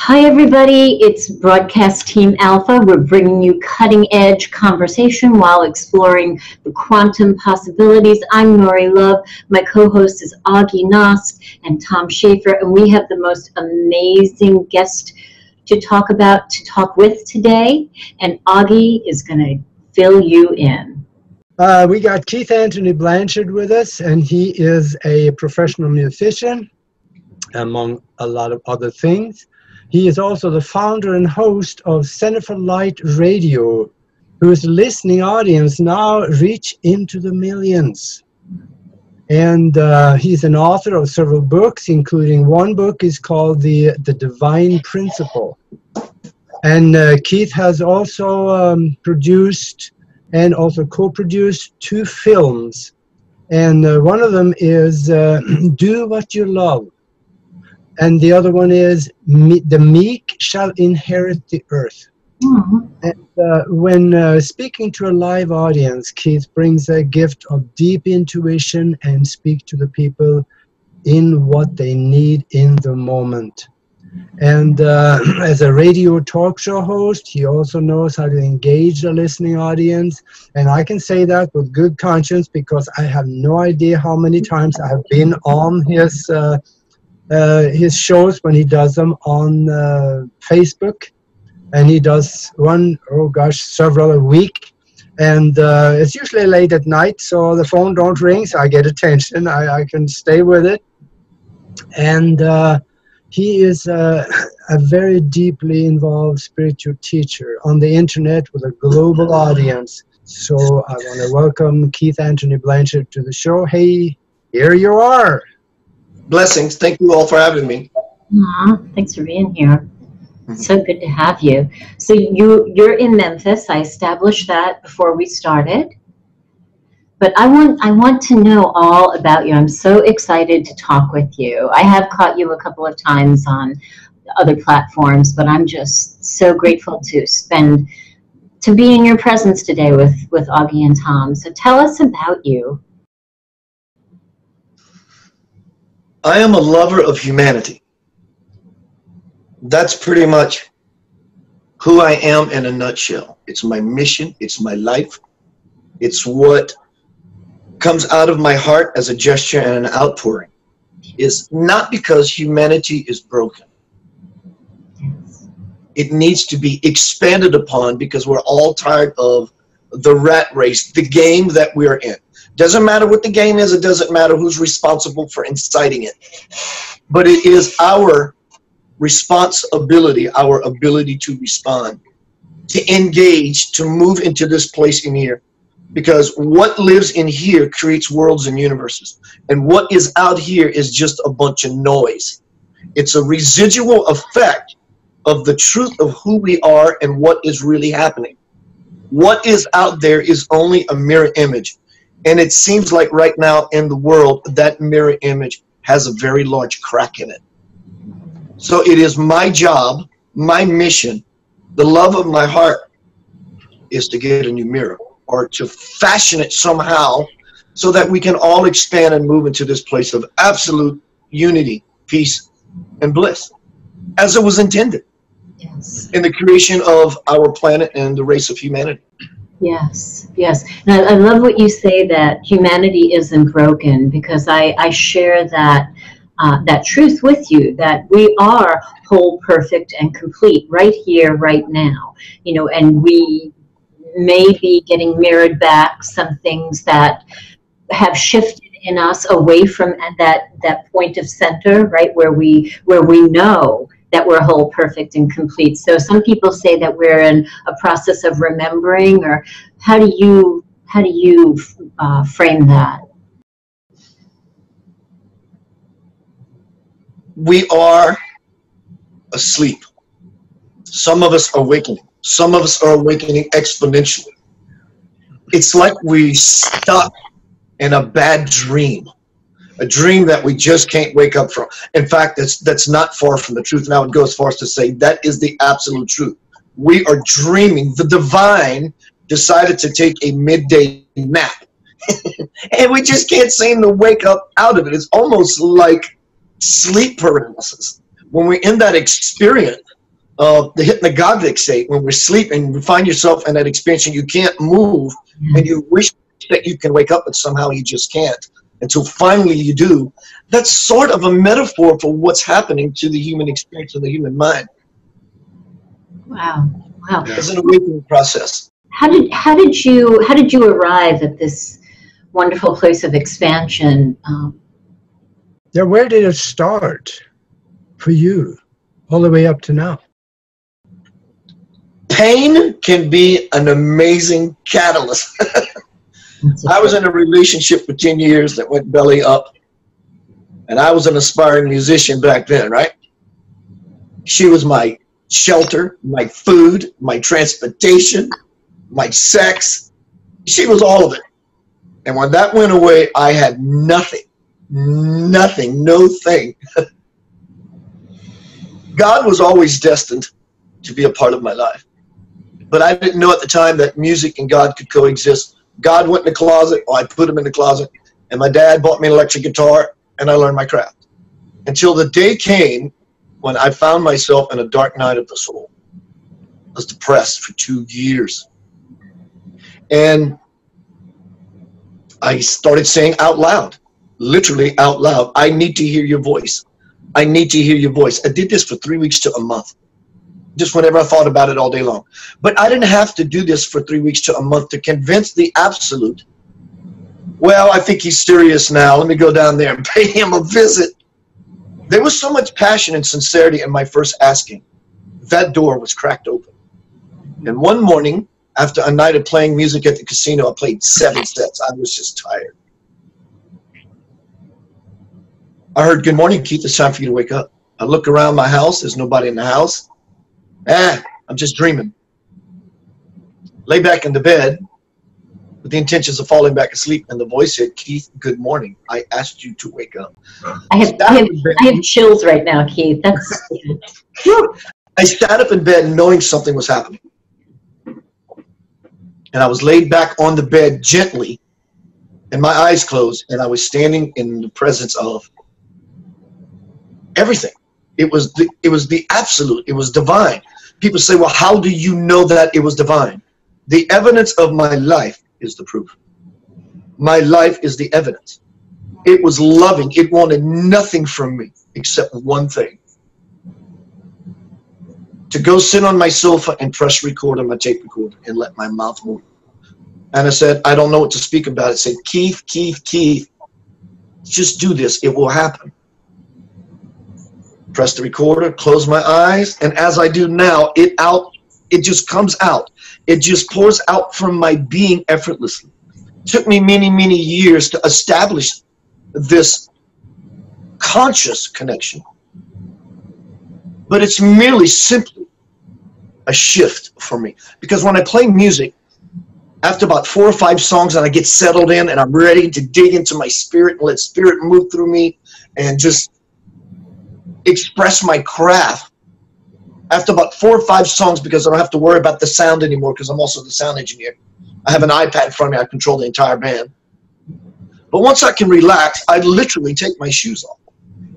Hi everybody, it's Broadcast Team Alpha. We're bringing you cutting-edge conversation while exploring the quantum possibilities. I'm Nori Love. My co-host is Augie Nost and Tom Schaefer, and we have the most amazing guest to talk with today, and Augie is going to fill you in. We got Keith Anthony Blanchard with us, and he is a professional musician, among a lot of other things. He is also the founder and host of Center for Light Radio, whose listening audience now reach into the millions. And he's an author of several books, including one book is called The Divine Principle. And Keith has also produced and also co-produced 2 films. And one of them is Do What You Love. And the other one is The Meek Shall Inherit the Earth. Mm-hmm. And when speaking to a live audience, Keith brings a gift of deep intuition and speak to the people in what they need in the moment. And as a radio talk show host, he also knows how to engage the listening audience. And I can say that with good conscience because I have no idea how many times I have been on his shows when he does them on Facebook, and he does several a week, and it's usually late at night, so the phone don't ring, so I get attention. I can stay with it, and he is a very deeply involved spiritual teacher on the internet with a global audience. So I want to welcome Keith Anthony Blanchard to the show. Hey, here you are. Blessings. Thank you all for having me. Thanks for being here. So good to have you. So you're in Memphis. I established that before we started. But I want to know all about you. I'm so excited to talk with you. I have caught you a couple of times on other platforms, but I'm just so grateful to be in your presence today with Augie and Tom. So tell us about you. I am a lover of humanity. That's pretty much who I am in a nutshell. It's my mission. It's my life. It's what comes out of my heart as a gesture and an outpouring. It's not because humanity is broken. It needs to be expanded upon because we're all tired of the rat race, the game that we're in. Doesn't matter what the game is. It doesn't matter who's responsible for inciting it. But it is our responsibility, our ability to respond, to engage, to move into this place in here. Because what lives in here creates worlds and universes. And what is out here is just a bunch of noise. It's a residual effect of the truth of who we are and what is really happening. What is out there is only a mirror image. And it seems like right now in the world, that mirror image has a very large crack in it. So it is my job, my mission, the love of my heart is to get a new mirror or to fashion it somehow so that we can all expand and move into this place of absolute unity, peace, and bliss as it was intended. Yes. In the creation of our planet and the race of humanity. Yes, yes. And I love what you say that humanity isn't broken, because I share that truth with you, that we are whole, perfect, and complete right here, right now. You know, and we may be getting mirrored back some things that have shifted in us away from that point of center, right, where we know that we're whole, perfect, and complete. So some people say that we're in a process of remembering, or how do you frame that? We are asleep. Some of us are awakening. Some of us are awakening exponentially. It's like we stuck in a bad dream. A dream that we just can't wake up from. In fact, that's not far from the truth. And I would go as far as to say that is the absolute truth. We are dreaming. The divine decided to take a midday nap. And we just can't seem to wake up out of it. It's almost like sleep paralysis. when we're in that experience of the hypnagogic state, when we're sleeping, you find yourself in that experience and you can't move, and you wish that you can wake up, but somehow you just can't until finally you do. That's sort of a metaphor for what's happening to the human experience of the human mind. Wow. Wow. It's an awakening process. How did you arrive at this wonderful place of expansion? Yeah, where did it start for you, all the way up to now? Pain can be an amazing catalyst. I was in a relationship for 10 years that went belly up, and I was an aspiring musician back then, right? She was my shelter, my food, my transportation, my sex. She was all of it. And when that went away, I had nothing, no thing. God was always destined to be a part of my life. But I didn't know at the time that music and God could coexist. God went in the closet, or I put him in the closet, and my dad bought me an electric guitar, and I learned my craft. Until the day came when I found myself in a dark night of the soul. I was depressed for 2 years. And I started saying out loud, literally out loud, I need to hear your voice. I need to hear your voice. I did this for 3 weeks to a month. Just whenever I thought about it all day long. But I didn't have to do this for 3 weeks to a month to convince the absolute, well, I think he's serious now. Let me go down there and pay him a visit. There was so much passion and sincerity in my first asking. That door was cracked open. And one morning, after a night of playing music at the casino, I played 7 sets. I was just tired. I heard, good morning, Keith. It's time for you to wake up. I look around my house. There's nobody in the house. I'm just dreaming. Lay back in the bed with the intentions of falling back asleep, and the voice said, Keith, good morning. I asked you to wake up. I have chills right now, Keith. That's I sat up in bed knowing something was happening. And I was laid back on the bed gently, and my eyes closed, and I was standing in the presence of everything. It was the absolute. It was divine. People say, well, how do you know that it was divine? The evidence of my life is the proof. My life is the evidence. It was loving. It wanted nothing from me except one thing. To go sit on my sofa and press record on my tape recorder and let my mouth move. And I said, I don't know what to speak about. I said, Keith, Keith, Keith, just do this. It will happen. Press the recorder, close my eyes, and as I do now, it just comes out. It just pours out from my being effortlessly. It took me many, many years to establish this conscious connection. But it's merely simply a shift for me. Because when I play music, after about 4 or 5 songs and I get settled in and I'm ready to dig into my spirit and let spirit move through me and just express my craft, after about 4 or 5 songs, because I don't have to worry about the sound anymore because I'm also the sound engineer. I have an iPad in front of me. I control the entire band. But once I can relax, I literally take my shoes off.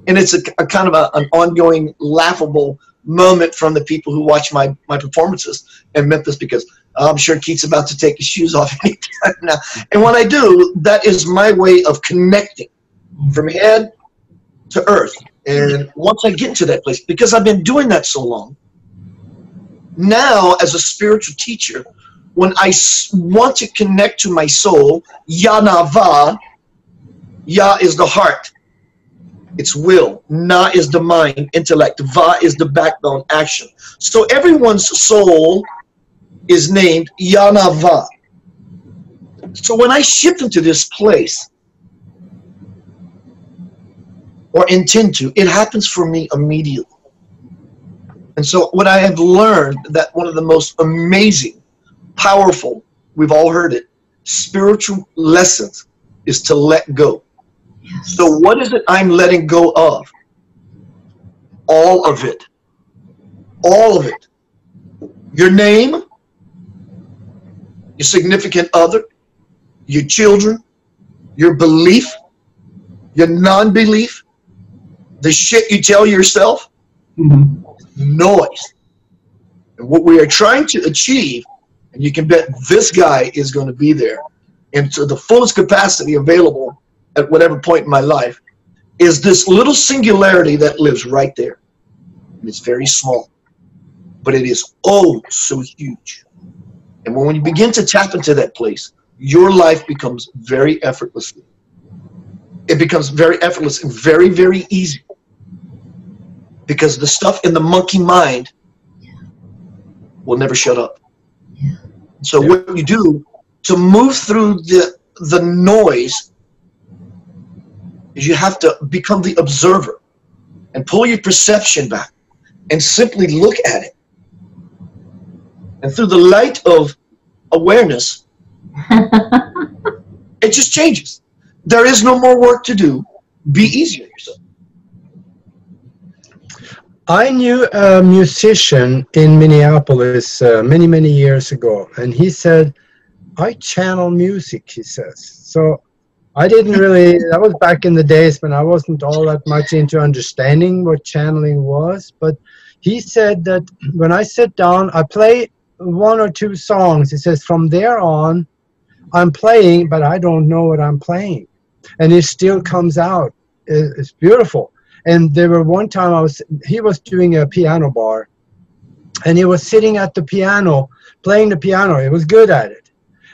And it's a kind of an ongoing laughable moment from the people who watch my performances in Memphis, because I'm sure Keith's about to take his shoes off anytime now. And when I do, that is my way of connecting from head to earth. And once I get into that place, because I've been doing that so long, now as a spiritual teacher, when I want to connect to my soul, Yanava, Ya is the heart, it's will, Na is the mind, intellect, Va is the backbone, action. So everyone's soul is named Yanava. So when I shift into this place, or intend to, it happens for me immediately. And so what I have learned, that one of the most amazing, powerful, we've all heard it, spiritual lessons is to let go. Yes. So what is it I'm letting go of? All of it. All of it. Your name, your significant other, your children, your belief, your non-belief, the shit you tell yourself, Noise. And what we are trying to achieve, and you can bet this guy is going to be there, and to the fullest capacity available at whatever point in my life, is this little singularity that lives right there. And it's very small, but it is oh so huge. And when you begin to tap into that place, your life becomes very effortlessly. It becomes very effortless and very, very easy. Because the stuff in the monkey mind will never shut up. So what you do to move through the noise is you have to become the observer and pull your perception back and simply look at it. And through the light of awareness, it just changes. There is no more work to do. Be easy on yourself. I knew a musician in Minneapolis many, many years ago, and he said, I channel music, he says. So I didn't really, that was back in the days when I wasn't all that much into understanding what channeling was, but he said that when I sit down, I play 1 or 2 songs. He says, from there on, I'm playing, but I don't know what I'm playing. And it still comes out. It's beautiful. And there were one time he was doing a piano bar, and he was sitting at the piano, playing the piano. He was good at it.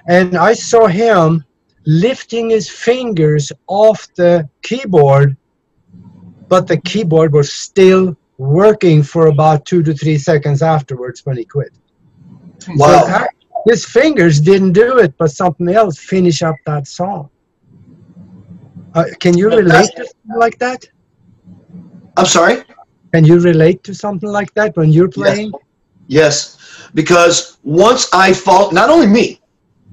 And I saw him lifting his fingers off the keyboard, but the keyboard was still working for about 2 to 3 seconds afterwards when he quit. Wow. So his fingers didn't do it, but something else finish up that song. Can you relate to something like that? I'm sorry? Can you relate to something like that when you're playing? Yes. Because once I fall, not only me,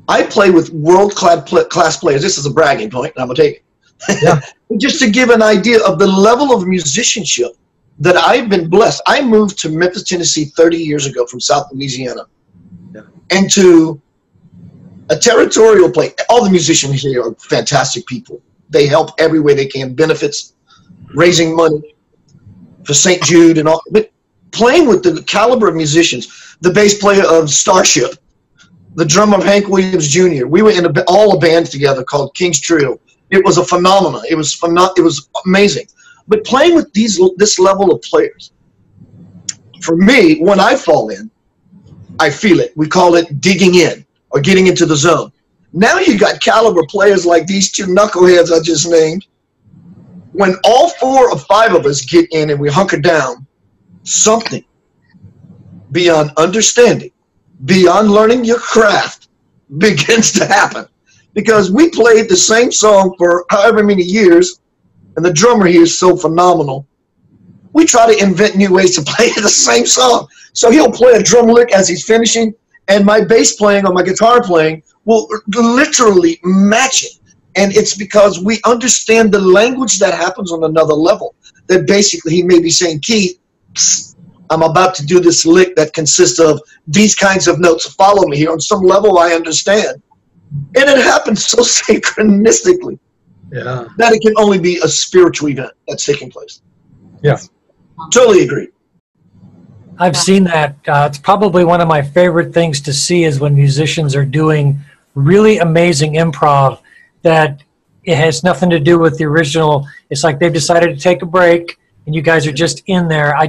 I play with world-class players. This is a bragging point, and I'm going to take it. Yeah. Just to give an idea of the level of musicianship that I've been blessed. I moved to Memphis, Tennessee 30 years ago from South Louisiana. Yeah. And to a territorial place. All the musicians here are fantastic people. They help every way they can, benefits, raising money for St. Jude and all. But playing with the caliber of musicians, the bass player of Starship, the drummer of Hank Williams Jr., we were in all a band together called King's Trio. It was a phenomenon. It was amazing. But playing with this level of players, for me, when I fall in, I feel it. We call it digging in or getting into the zone. Now you got caliber players like these 2 knuckleheads I just named. When all 4 or 5 of us get in and we hunker down, something beyond understanding, beyond learning your craft begins to happen. Because we played the same song for however many years, and the drummer here is so phenomenal. We try to invent new ways to play the same song. So he'll play a drum lick as he's finishing, and my bass playing or my guitar playing will literally match it. And it's because we understand the language that happens on another level. That basically he may be saying, Keith, I'm about to do this lick that consists of these kinds of notes. Follow me here. On some level I understand. And it happens so synchronistically that it can only be a spiritual event that's taking place. Yeah. Totally agree. I've seen that. It's probably one of my favorite things to see is when musicians are doing really amazing improv that it has nothing to do with the original. It's like they've decided to take a break and you guys are just in there. I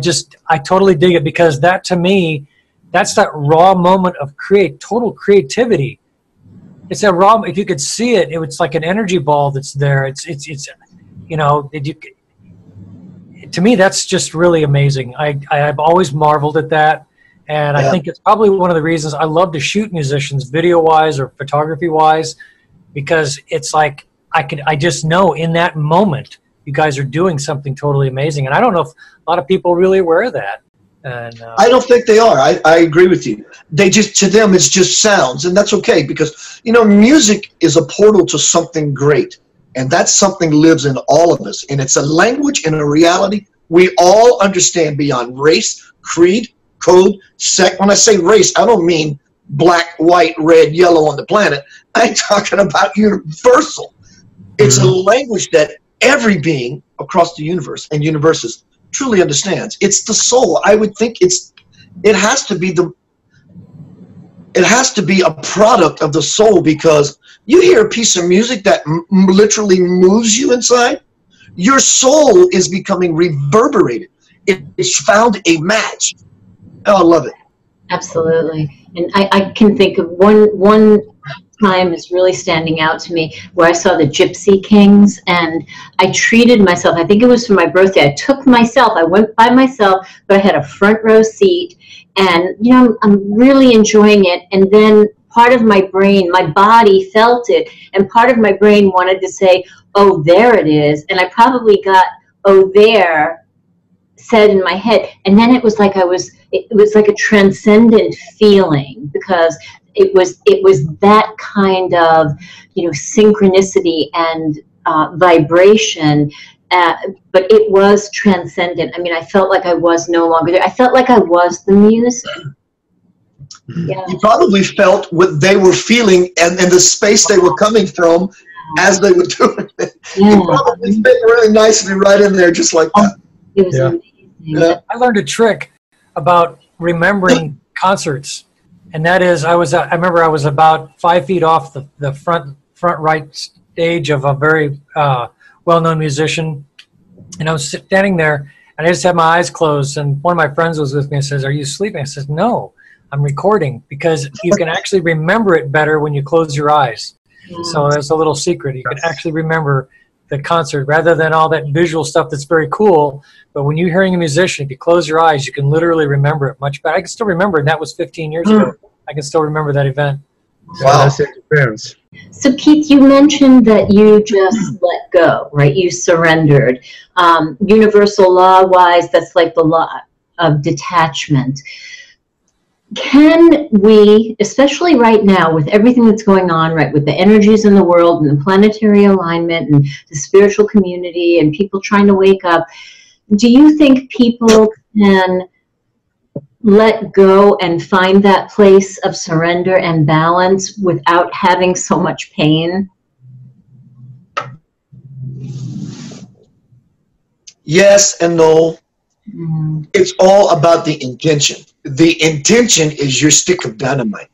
totally dig it because that to me, that's that raw moment of total creativity. It's a raw, if you could see it, it's like an energy ball that's there. It's you know, to me, that's just really amazing. I've always marveled at that. And I think it's probably one of the reasons I love to shoot musicians video-wise or photography-wise, because it's like I just know in that moment you guys are doing something totally amazing. And I don't know if a lot of people are really aware of that. And I don't think they are. I agree with you. To them, it's just sounds, and that's okay because, you know, music is a portal to something great. And that something lives in all of us. And it's a language and a reality we all understand beyond race, creed, code, sex. When I say race, I don't mean black, white, red, yellow on the planet. I'm talking about universal. It's a language that every being across the universe and universes truly understands. It's the soul. I would think it has to be a product of the soul, because you hear a piece of music that literally moves you inside, your soul is becoming reverberated. It's found a match. Oh, I love it. Absolutely. And I can think of one time is really standing out to me, where I saw the Gypsy Kings, and I treated myself. I think it was for my birthday. I went by myself, but I had a front row seat, and I'm really enjoying it. And then part of my brain, my body felt it, and part of my brain wanted to say, "Oh, there it is," and I probably got "oh, there" said in my head, and then it was like a transcendent feeling, because it was that kind of synchronicity and vibration, but it was transcendent. I mean, I felt like I was no longer there. I felt like I was the music. Yeah. You probably felt what they were feeling and the space they were coming from as they were doing it. Yeah. You probably fit really nicely right in there, just like that. It was amazing. Yeah. I learned a trick about remembering concerts, and that is I remember I was about 5 feet off the front right stage of a very well-known musician, and I was standing there, and I just had my eyes closed, and one of my friends was with me and says, "Are you sleeping?" I said, "No, I'm recording," because you can actually remember it better when you close your eyes. So there's a little secret. You can actually remember the concert rather than all that visual stuff that's very cool. But when you're hearing a musician, if you close your eyes, you can literally remember it much better. I can still remember it, and that was 15 years ago. I can still remember that event. Wow. That's interference. So Keith, you mentioned that you just let go, right? You surrendered. Universal law-wise, that's like the law of detachment. Can we, especially right now with everything that's going on, right, with the energies in the world and the planetary alignment and the spiritual community and people trying to wake up, do you think people can let go and find that place of surrender and balance without having so much pain? Yes and no. It's all about the intention. The intention is your stick of dynamite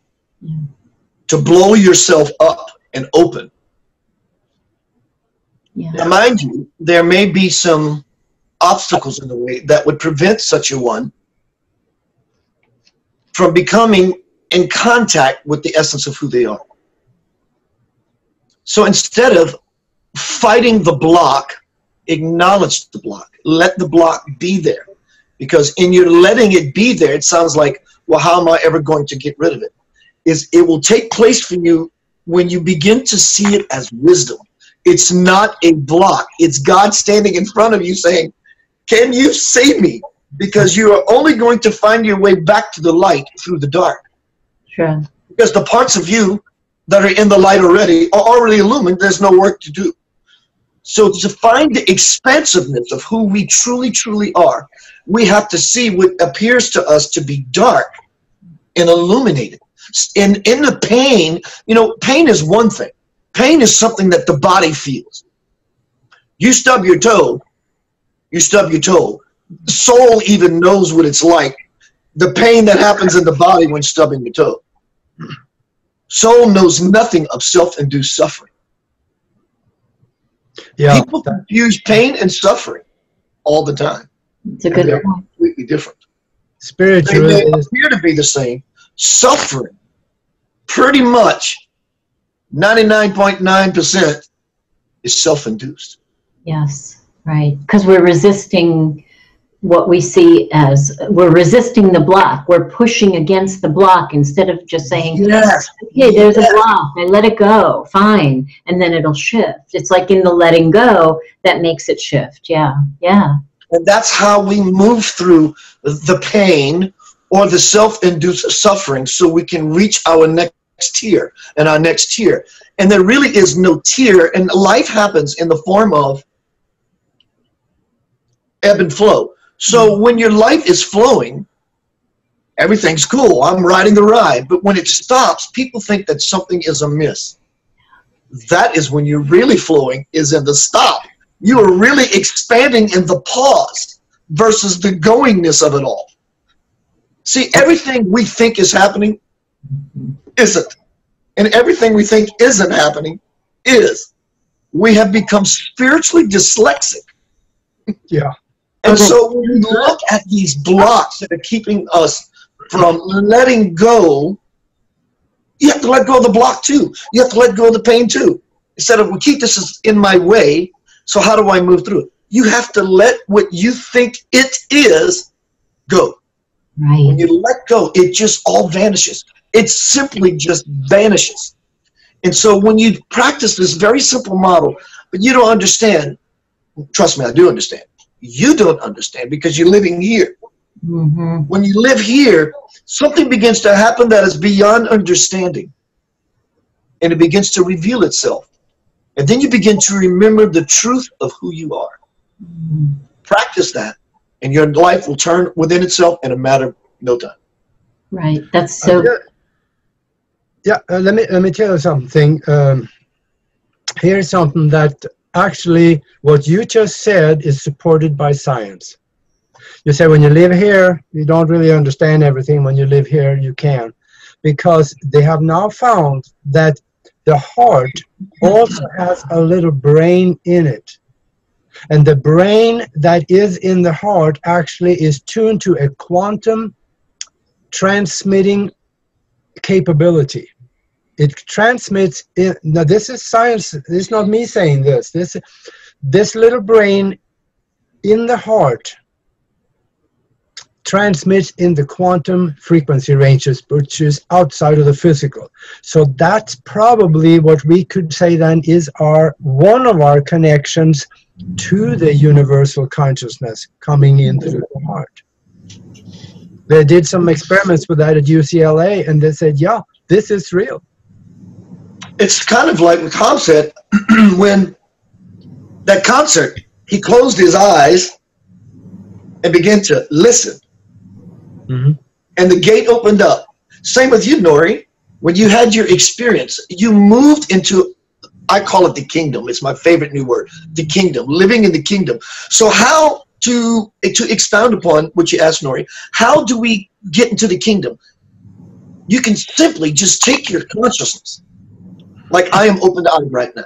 to blow yourself up and open. Now, mind you, there may be some obstacles in the way that would prevent such a one from becoming in contact with the essence of who they are. So instead of fighting the block, acknowledge the block. Let the block be there. Because in your letting it be there, it sounds like, well, how am I ever going to get rid of it? It will take place for you when you begin to see it as wisdom. It's not a block. It's God standing in front of you saying, can you save me? Because you are only going to find your way back to the light through the dark. Sure. Because the parts of you that are in the light already are already illumined. There's no work to do. So to find the expansiveness of who we truly, truly are, we have to see what appears to us to be dark and illuminated. In the pain, pain is one thing. Pain is something that the body feels. You stub your toe, you stub your toe. The soul even knows what it's like, the pain that happens in the body when stubbing your toe. Soul knows nothing of self-induced suffering. Yeah. People confuse pain and suffering all the time. It's a good They're point. completely different. Spiritual They appear to be the same. Suffering, pretty much 99.9% is self-induced. Yes, right. Because we're resisting what we see as, we're resisting the block. We're pushing against the block instead of just saying, Yes. okay, there's a block. I let it go. Fine. And then it'll shift. It's like in the letting go that makes it shift. Yeah. Yeah. And that's how we move through the pain or the self-induced suffering so we can reach our next tier and our next tier. And there really is no tier, and life happens in the form of ebb and flow. So when your life is flowing, everything's cool. I'm riding the ride. But when it stops, people think that something is amiss. That is when you're really flowing, is in the stop. You are really expanding in the pause. versus the goingness of it all. See, everything we think is happening isn't. And everything we think isn't happening is. We have become spiritually dyslexic. Yeah. And so when you look at these blocks that are keeping us from letting go, you have to let go of the block too. You have to let go of the pain too. Instead of, well, keep this in my way, so how do I move through it? You have to let what you think it is go. Right. When you let go, it just all vanishes. It simply just vanishes. And so when you practice this very simple model, but you don't understand, trust me, I do understand. You don't understand because you're living here. Mm-hmm. When you live here, something begins to happen that is beyond understanding. And it begins to reveal itself. And then you begin to remember the truth of who you are. Mm-hmm. Practice that, and your life will turn within itself in a matter of no time. Right. That's so. Let me tell you something. Here's something that actually what you just said is supported by science. You say when you live here, you don't really understand everything. When you live here, you can. Because they have now found that the heart also has a little brain in it. And the brain that is in the heart actually is tuned to a quantum transmitting capability. It transmits in, now this is science, this is not me saying this. This little brain in the heart transmits in the quantum frequency ranges, which is outside of the physical. So that's probably what we could say then is one of our connections to the universal consciousness coming in through the heart. They did some experiments with that at UCLA, and they said, yeah, this is real. It's kind of like Tom said, when that concert, he closed his eyes and began to listen. Mm-hmm. And the gate opened up. Same with you, Nori. When you had your experience, you moved into, I call it the kingdom. It's my favorite new word, the kingdom, living in the kingdom. So how to expound upon what you asked, Nori, how do we get into the kingdom? You can simply just take your consciousness, like I am open-eyed right now.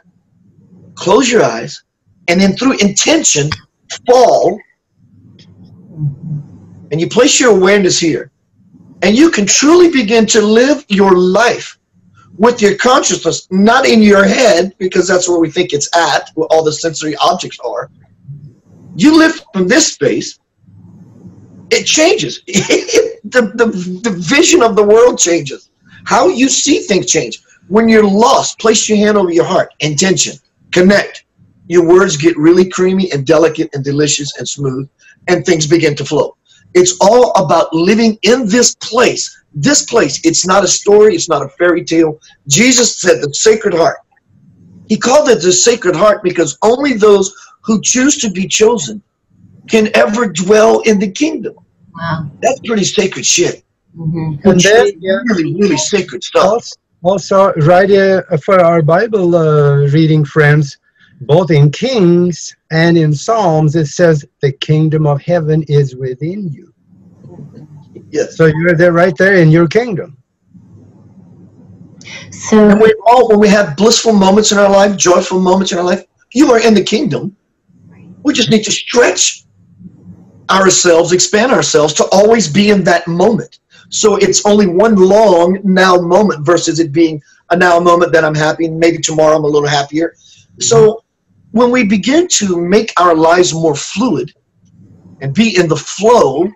Close your eyes, and then through intention, fall, and you place your awareness here. And you can truly begin to live your life with your consciousness, not in your head, because that's where we think it's at, where all the sensory objects are. You live from this space, it changes. the vision of the world changes. How you see things change. When you're lost, place your hand over your heart. Intention. Connect. Your words get really creamy and delicate and delicious and smooth, and things begin to flow. It's all about living in this place. This place, it's not a story, it's not a fairy tale. Jesus said the sacred heart. He called it the sacred heart because only those who choose to be chosen can ever dwell in the kingdom. Wow. That's pretty sacred shit. Mm-hmm. And then, really, really sacred stuff. Also, right for our Bible reading friends, both in Kings and in Psalms, it says the kingdom of heaven is within you. Yes. So you're there, right there in your kingdom. So, and when we have blissful moments in our life, joyful moments in our life, you are in the kingdom. We just need to stretch ourselves, expand ourselves to always be in that moment. So it's only one long now moment versus it being a now moment that I'm happy, and maybe tomorrow I'm a little happier. So when we begin to make our lives more fluid and be in the flow,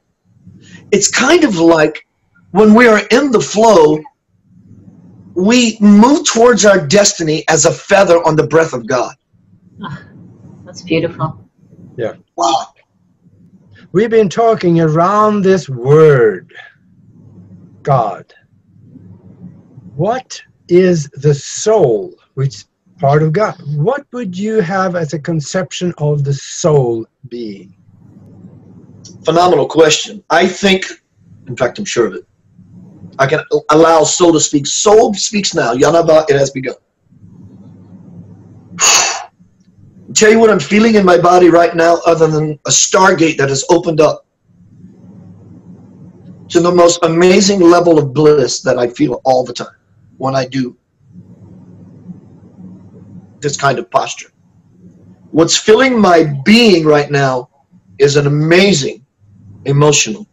it's kind of like when we are in the flow, we move towards our destiny as a feather on the breath of God. oh, that's beautiful. Yeah. Wow. We've been talking around this word, God. What is the soul, which is part of God? What would you have as a conception of the soul being? Phenomenal question. I think, in fact, I'm sure of it. I can allow soul to speak. Soul speaks now. Yanaba, it has begun. Tell you what I'm feeling in my body right now, other than a stargate that has opened up to the most amazing level of bliss that I feel all the time when I do this kind of posture. What's filling my being right now is an amazing emotional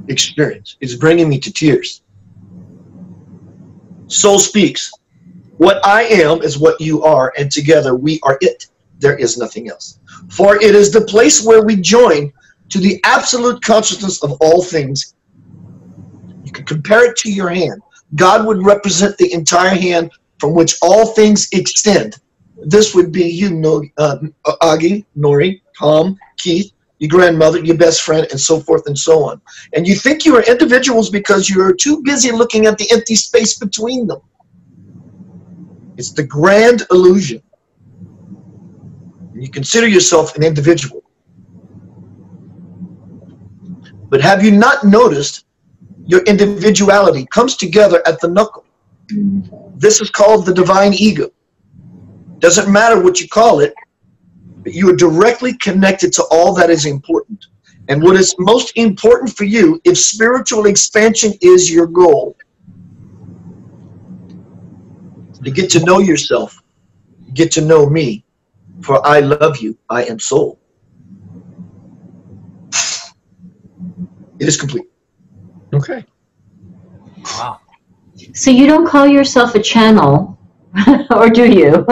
experience. It's bringing me to tears. Soul speaks. What I am is what you are, and together we are it. There is nothing else. For it is the place where we join to the absolute consciousness of all things. You can compare it to your hand. God would represent the entire hand from which all things extend. This would be you, Augie, Nori, Tom, Keith, your grandmother, your best friend, and so forth and so on. And you think you are individuals because you're too busy looking at the empty space between them. It's the grand illusion. You consider yourself an individual. But have you not noticed your individuality comes together at the knuckle? This is called the divine ego. Doesn't matter what you call it, but you are directly connected to all that is important. And what is most important for you, if spiritual expansion is your goal, to get to know yourself, get to know me, for I love you, I am soul. It is complete. Okay. Wow. So you don't call yourself a channel, or do you?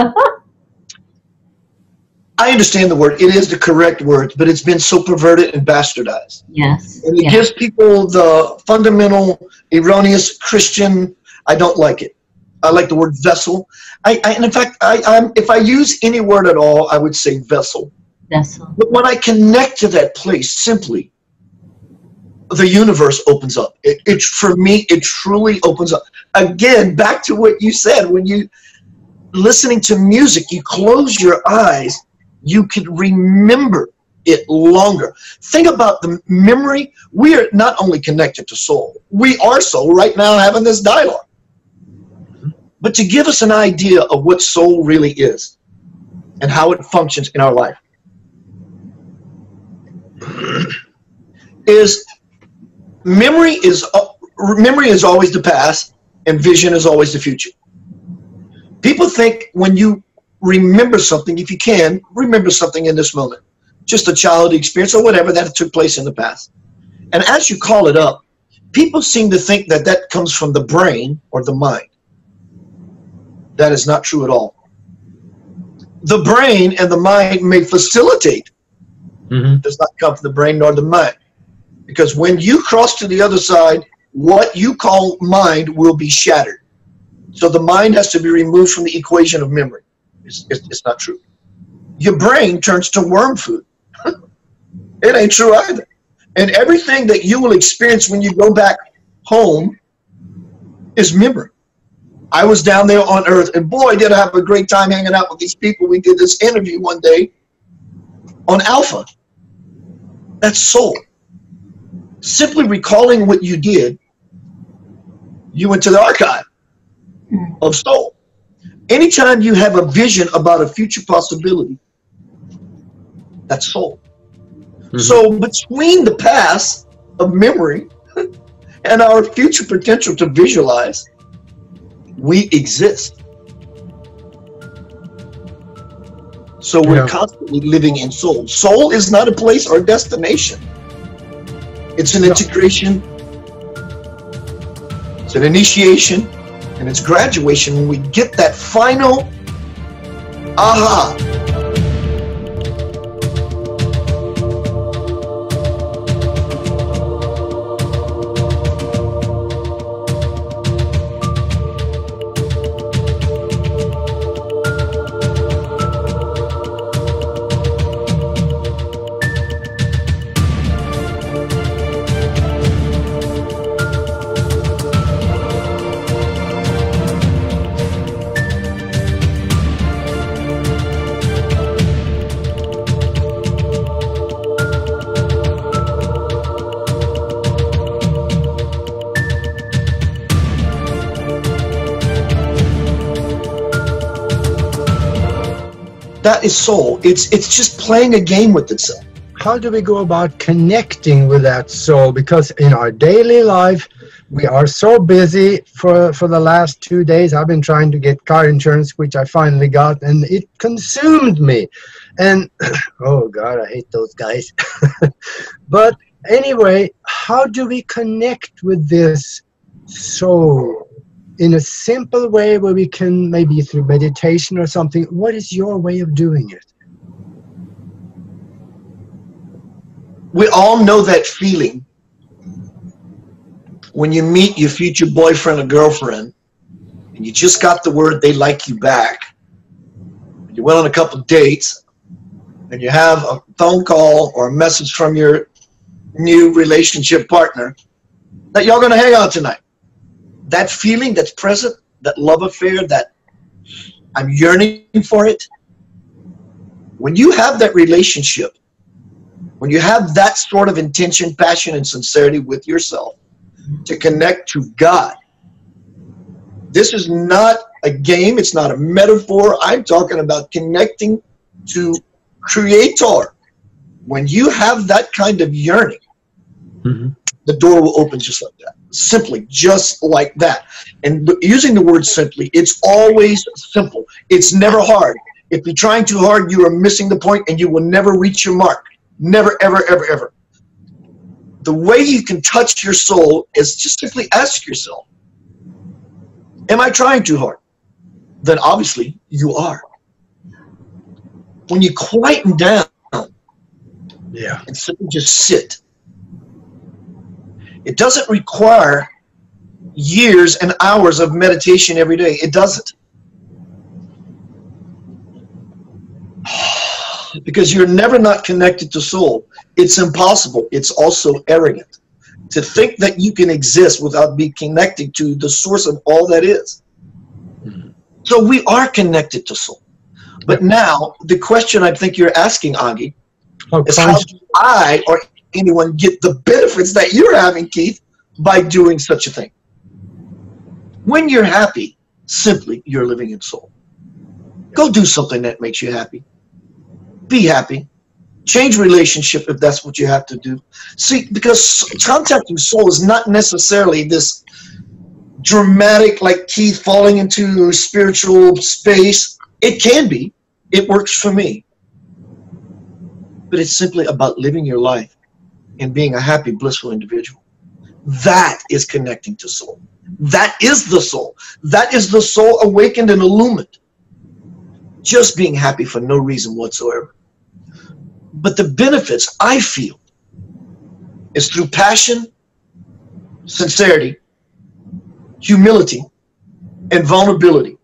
I understand the word. It is the correct word, but it's been so perverted and bastardized. Yes. And it gives people the fundamental, erroneous Christian, I don't like it. I like the word vessel. And in fact, if I use any word at all, I would say vessel. Vessel. But when I connect to that place, simply, the universe opens up. For me, it truly opens up. Again, back to what you said, when you listening to music, you close your eyes, you can remember it longer. Think about the memory. We are not only connected to soul, we are soul right now having this dialogue. But to give us an idea of what soul really is and how it functions in our life, is memory is always the past and vision is always the future. People think when you remember something, if you can, remember something in this moment, just a childhood experience or whatever that took place in the past. And as you call it up, people seem to think that that comes from the brain or the mind. That is not true at all. The brain and the mind may facilitate. It does not come from the brain nor the mind. Because when you cross to the other side, what you call mind will be shattered. So the mind has to be removed from the equation of memory. It's not true. Your brain turns to worm food. It ain't true either. And everything that you will experience when you go back home is memory. I was down there on earth, and boy, did I have a great time hanging out with these people. We did this interview one day on Alpha. That's soul. Simply recalling what you did, you went to the archive of soul. Anytime you have a vision about a future possibility, that's soul. So between the past of memory and our future potential to visualize, we exist. So we're constantly living in soul. Soul is not a place or a destination. It's an integration, it's an initiation, and it's graduation when we get that final aha. That is soul. It's just playing a game with itself. How do we go about connecting with that soul? Because in our daily life, we are so busy. For the last 2 days, I've been trying to get car insurance, which I finally got, and it consumed me. And, oh God, I hate those guys. But anyway, how do we connect with this soul in a simple way where we can, maybe through meditation or something? What is your way of doing it? We all know that feeling when you meet your future boyfriend or girlfriend and you just got the word they like you back. You went on a couple dates and you have a phone call or a message from your new relationship partner that y'all going to hang out tonight. That feeling that's present, that love affair, that I'm yearning for it. When you have that relationship, when you have that sort of intention, passion, and sincerity with yourself to connect to God, this is not a game. It's not a metaphor. I'm talking about connecting to Creator. When you have that kind of yearning, the door will open just like that. Simply, just like that. And using the word simply, it's always simple. It's never hard. If you're trying too hard, you are missing the point and you will never reach your mark. Never, ever, ever, ever. The way you can touch your soul is just simply ask yourself, am I trying too hard? Then obviously you are. When you quieten down and simply just sit, it doesn't require years and hours of meditation every day. It doesn't. Because you're never not connected to soul. It's impossible. It's also arrogant to think that you can exist without being connected to the source of all that is. So we are connected to soul. But now the question I think you're asking, Agi, is how do I or anyone get the benefits that you're having, Keith, by doing such a thing? When you're happy, simply you're living in soul. Go do something that makes you happy. Be happy. Change relationship if that's what you have to do. See, because contacting soul is not necessarily this dramatic, like Keith falling into spiritual space. It can be. It works for me. But it's simply about living your life and being a happy, blissful individual. That is connecting to soul. That is the soul. That is the soul awakened and illumined. Just being happy for no reason whatsoever. But the benefits I feel is through passion, sincerity, humility, and vulnerability.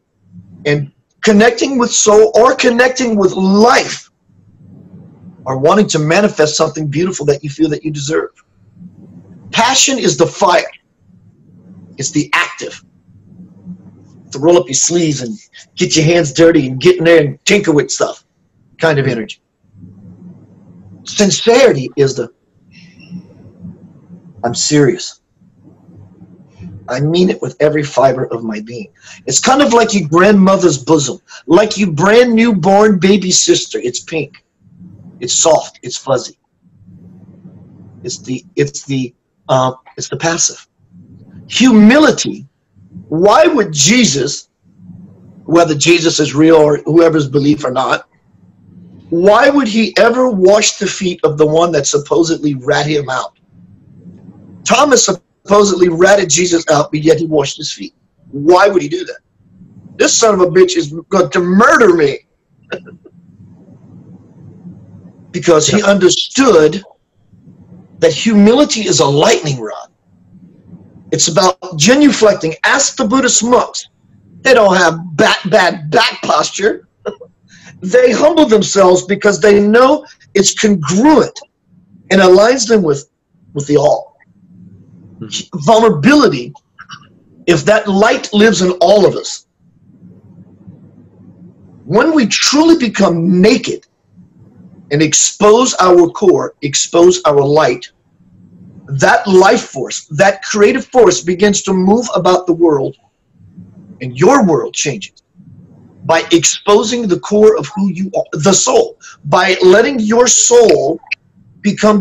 And connecting with soul or connecting with life, or wanting to manifest something beautiful that you feel that you deserve. Passion is the fire. It's the active. To roll up your sleeves and get your hands dirty and get in there and tinker with stuff kind of energy. Sincerity is the, I'm serious. I mean it with every fiber of my being. It's kind of like your grandmother's bosom, like your brand new born baby sister. It's pink. It's soft. It's fuzzy. It's the passive. Humility. Why would Jesus, whether Jesus is real or whoever's belief or not, why would he ever wash the feet of the one that supposedly rat him out? Thomas supposedly ratted Jesus out, but yet he washed his feet. Why would he do that? This son of a bitch is going to murder me. Because he understood that humility is a lightning rod. It's about genuflecting. Ask the Buddhist monks. They don't have bad back posture. They humble themselves because they know it's congruent and aligns them with the all. Vulnerability, if that light lives in all of us, when we truly become naked and expose our core, expose our light, that life force, that creative force begins to move about the world, and your world changes. by exposing the core of who you are, the soul, by letting your soul become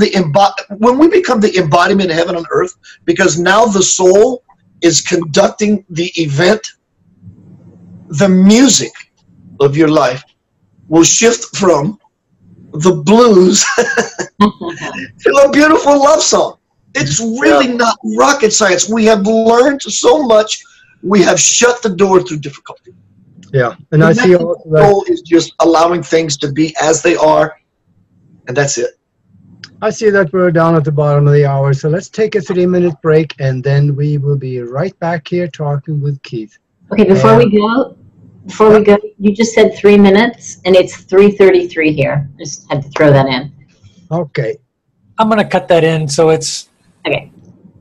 when we become the embodiment of heaven on earth, because now the soul is conducting the event, the music of your life will shift from the blues to a beautiful love song. It's really not rocket science. We have learned so much. We have shut the door through difficulty. Yeah, and I see also the goal is just allowing things to be as they are, and that's it. I see that we're down at the bottom of the hour, so let's take a 3-minute break, and then we will be right back here talking with Keith. Okay, before we go, you just said 3 minutes, and it's 3:33 here. Just had to throw that in. Okay. I'm going to cut that in, so it's okay.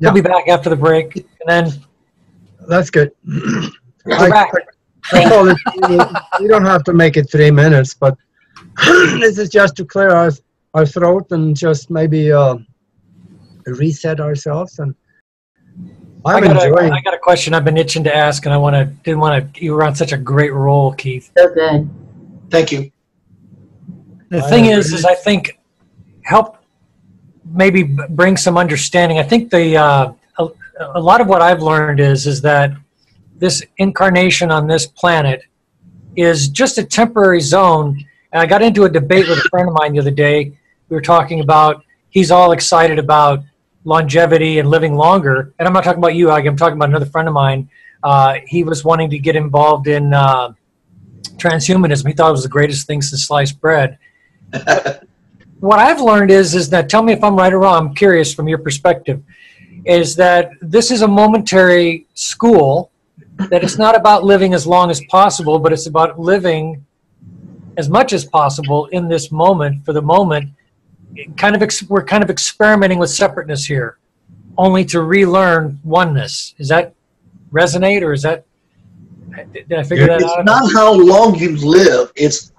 We'll be back after the break, and then that's good. We're back. You don't have to make it 3 minutes, but this is just to clear our throat and just maybe reset ourselves. And I got a question I've been itching to ask, and you were on such a great roll, Keith. So good. Thank you. The thing is I think help maybe bring some understanding. I think a lot of what I've learned is that this incarnation on this planet is just a temporary zone. And I got into a debate with a friend of mine the other day. We were talking about, he's all excited about longevity and living longer. And I'm not talking about you, I'm talking about another friend of mine. He was wanting to get involved in transhumanism. He thought it was the greatest thing since sliced bread. What I've learned is that, tell me if I'm right or wrong, I'm curious from your perspective, is that this is a momentary school, that it's not about living as long as possible, but it's about living as much as possible in this moment, for the moment. We're kind of experimenting with separateness here, only to relearn oneness. Does that resonate, or is that, did I figure that out? It's not how long you live, it's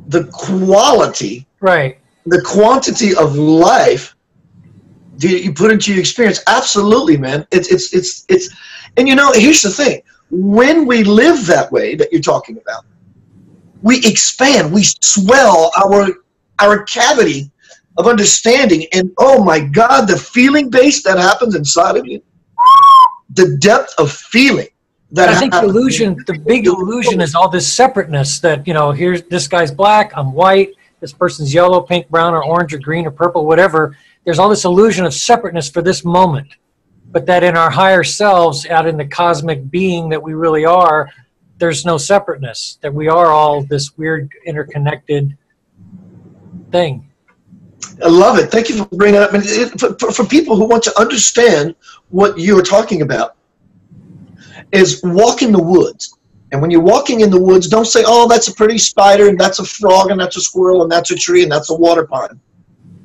the quality, right? The quantity of life that you put into your experience. Absolutely, man. It's and you know, here's the thing. When we live that way that you're talking about, we expand, we swell our cavity of understanding, and oh my God, the feeling base that happens inside of you, the depth of feeling that I think the big illusion is all this separateness, that, you know, here's, this guy's black, I'm white, this person's yellow, pink, brown, or orange, or green, or purple, whatever. There's all this illusion of separateness for this moment, but that in our higher selves, out in the cosmic being that we really are, there's no separateness, that we are all this weird interconnected thing. I love it. Thank you for bringing it up. And for people who want to understand what you're talking about, is walk in the woods. And when you're walking in the woods, don't say, oh, that's a pretty spider, and that's a frog, and that's a squirrel, and that's a tree, and that's a water pond.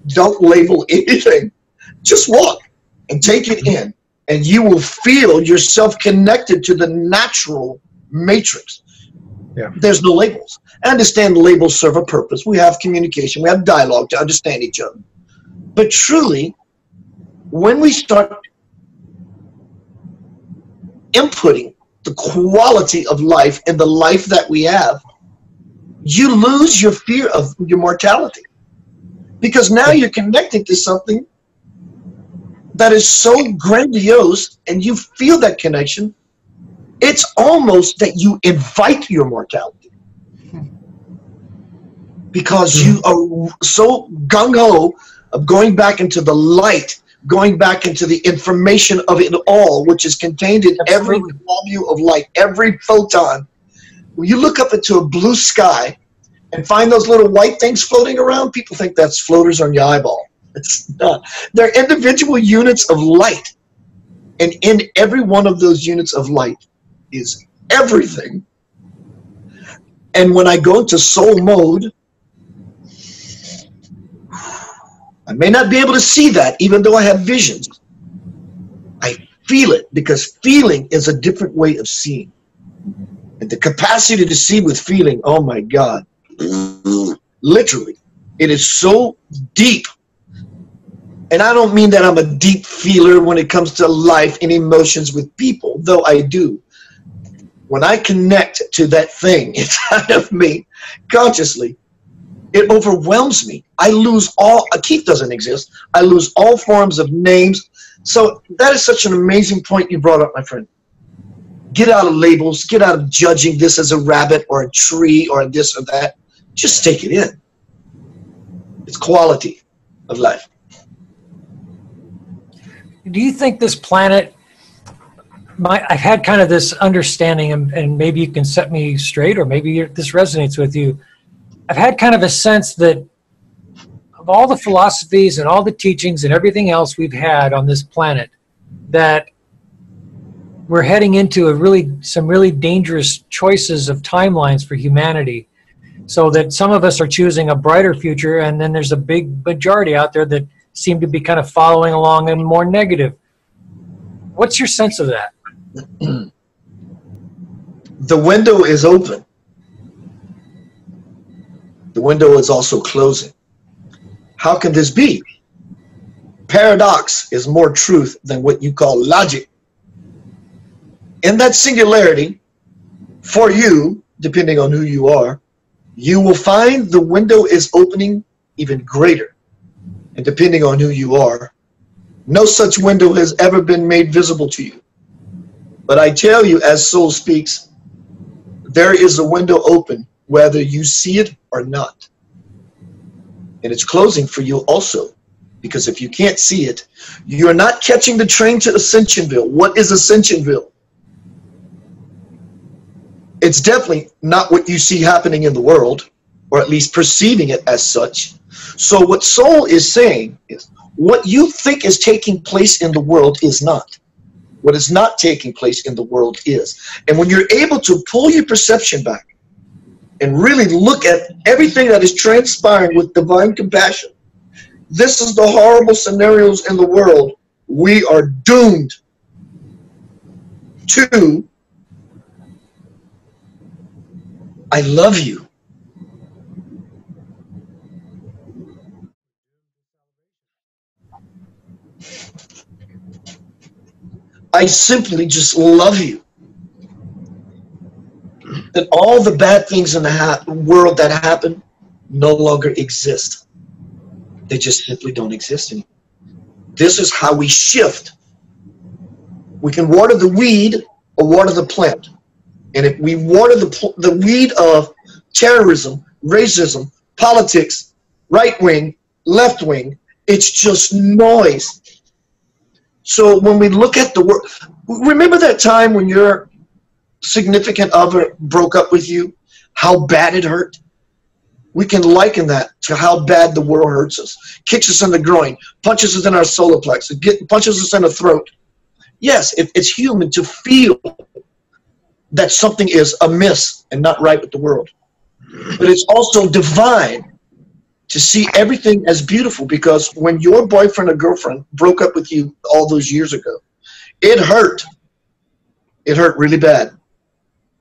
Don't label anything. Just walk and take it in, and you will feel yourself connected to the natural matrix. Yeah. There's no labels. I understand labels serve a purpose. We have communication. We have dialogue to understand each other. But truly, when we start inputting the quality of life and the life that we have, you lose your fear of your mortality. Because now you're connected to something that is so grandiose, and you feel that connection. It's almost that you invite your mortality. Because you are so gung-ho of going back into the light, going back into the information of it all, which is contained in every molecule of light, every photon. When you look up into a blue sky and find those little white things floating around, people think that's floaters on your eyeball. It's not. They're individual units of light. And in every one of those units of light is everything. And when I go into soul mode, I may not be able to see that, even though I have visions. I feel it, because feeling is a different way of seeing. And the capacity to see with feeling, oh my God, literally, it is so deep. And I don't mean that I'm a deep feeler when it comes to life and emotions with people, though I do. When I connect to that thing inside of me consciously, it overwhelms me. I lose all, Keith doesn't exist. I lose all forms of names. So that is such an amazing point you brought up, my friend. Get out of labels. Get out of judging this as a rabbit or a tree or this or that. Just take it in. It's quality of life. Do you think this planet, I've had kind of this understanding, and maybe you can set me straight, or maybe this resonates with you. I've had kind of a sense that of all the philosophies and all the teachings and everything else we've had on this planet, that we're heading into some really dangerous choices of timelines for humanity. So that some of us are choosing a brighter future, and then there's a big majority out there that seem to be kind of following along and more negative. What's your sense of that? The window is open. The window is also closing. How can this be? Paradox is more truth than what you call logic. In that singularity, for you, depending on who you are, you will find the window is opening even greater. And depending on who you are, no such window has ever been made visible to you. But I tell you, as Soul speaks, there is a window open, whether you see it or not. And it's closing for you also, because if you can't see it, you're not catching the train to Ascensionville. What is Ascensionville? It's definitely not what you see happening in the world, or at least perceiving it as such. So what Soul is saying is, what you think is taking place in the world is not. What is not taking place in the world is. And when you're able to pull your perception back and really look at everything that is transpiring with divine compassion, this is the horrible scenarios in the world. We are doomed to, I love you. I simply just love you. That all the bad things in the world that happen no longer exist. They just simply don't exist anymore. This is how we shift. We can water the weed or water the plant. And if we water the weed of terrorism, racism, politics, right wing, left wing, it's just noise. So when we look at the world, remember that time when your significant other broke up with you, how bad it hurt? We can liken that to how bad the world hurts us. Kicks us in the groin, punches us in our solar plexus, punches us in the throat. Yes, it's human to feel that something is amiss and not right with the world. But it's also divine to see everything as beautiful, because when your boyfriend or girlfriend broke up with you all those years ago, it hurt. It hurt really bad.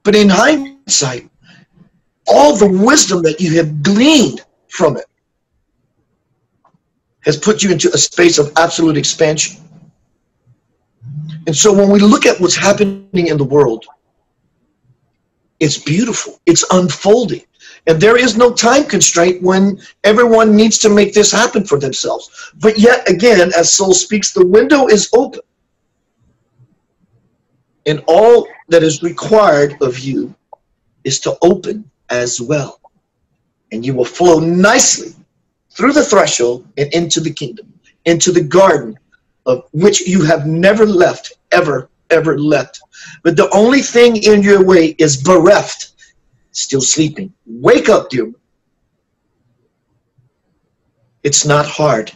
But in hindsight, all the wisdom that you have gleaned from it has put you into a space of absolute expansion. And so when we look at what's happening in the world, it's beautiful. It's unfolding. And there is no time constraint when everyone needs to make this happen for themselves. But yet again, as Soul speaks, the window is open. And all that is required of you is to open as well. And you will flow nicely through the threshold and into the kingdom, into the garden of which you have never left, ever left. But the only thing in your way is bereft, still sleeping. Wake up, dear. It's not hard.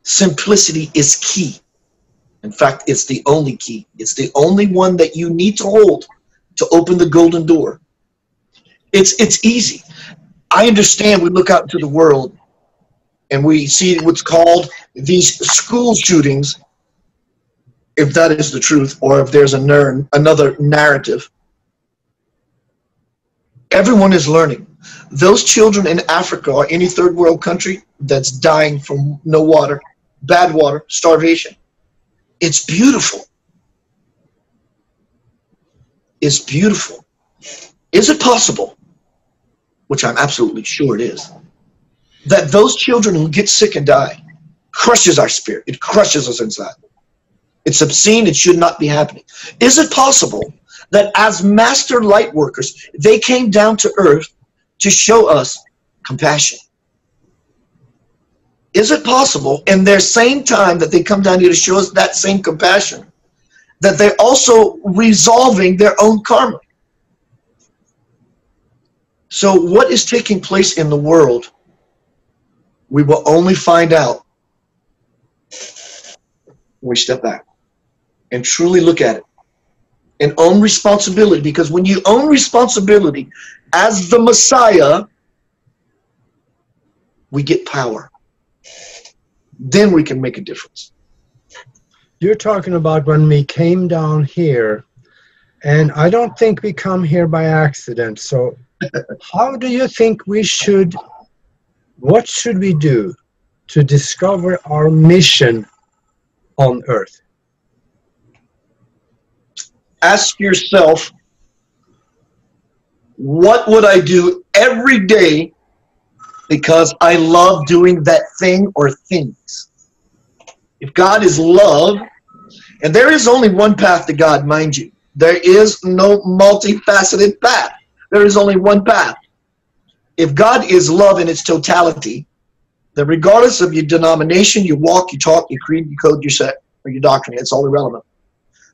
Simplicity is key. In fact, it's the only key. It's the only one that you need to hold to open the golden door. It's easy. I understand we look out into the world and we see what's called these school shootings, if that is the truth, or if there's another narrative. Everyone is learning. Those children in Africa or any third world country that's dying from no water, bad water, starvation. It's beautiful. is beautiful. Is it possible, which I'm absolutely sure it is, that those children who get sick and die crushes our spirit? It crushes us inside. It's obscene. It should not be happening. Is it possible that as master light workers, they came down to earth to show us compassion? Is it possible in their same time that they come down here to show us that same compassion, that they're also resolving their own karma? So what is taking place in the world, we will only find out when we step back and truly look at it and own responsibility. Because when you own responsibility as the Messiah, we get power. Then we can make a difference. You're talking about when we came down here, and I don't think we come here by accident. So how do you think we should, what should we do to discover our mission on earth? Ask yourself, what would I do every day because I love doing that thing or things? If God is love, and there is only one path to God, mind you. There is no multifaceted path. There is only one path. If God is love in its totality, then regardless of your denomination, your walk, your talk, your creed, your code, your sect, or your doctrine, it's all irrelevant.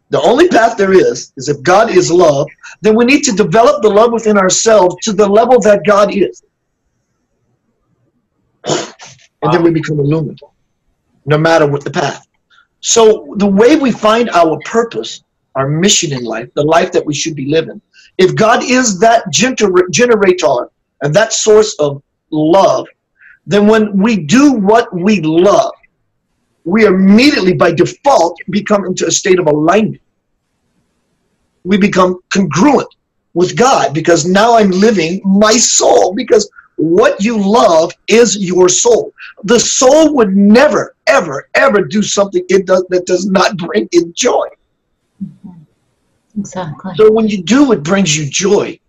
The only path there is if God is love, then we need to develop the love within ourselves to the level that God is. And then we become illumined, no matter what the path. So the way we find our purpose, our mission in life, the life that we should be living, if God is that generator and that source of love, then when we do what we love, we immediately, by default, become into a state of alignment. We become congruent with God, because now I'm living my soul, because what you love is your soul. The soul would never, ever, ever do something that does not bring it joy. Exactly. So when you do what brings you joy,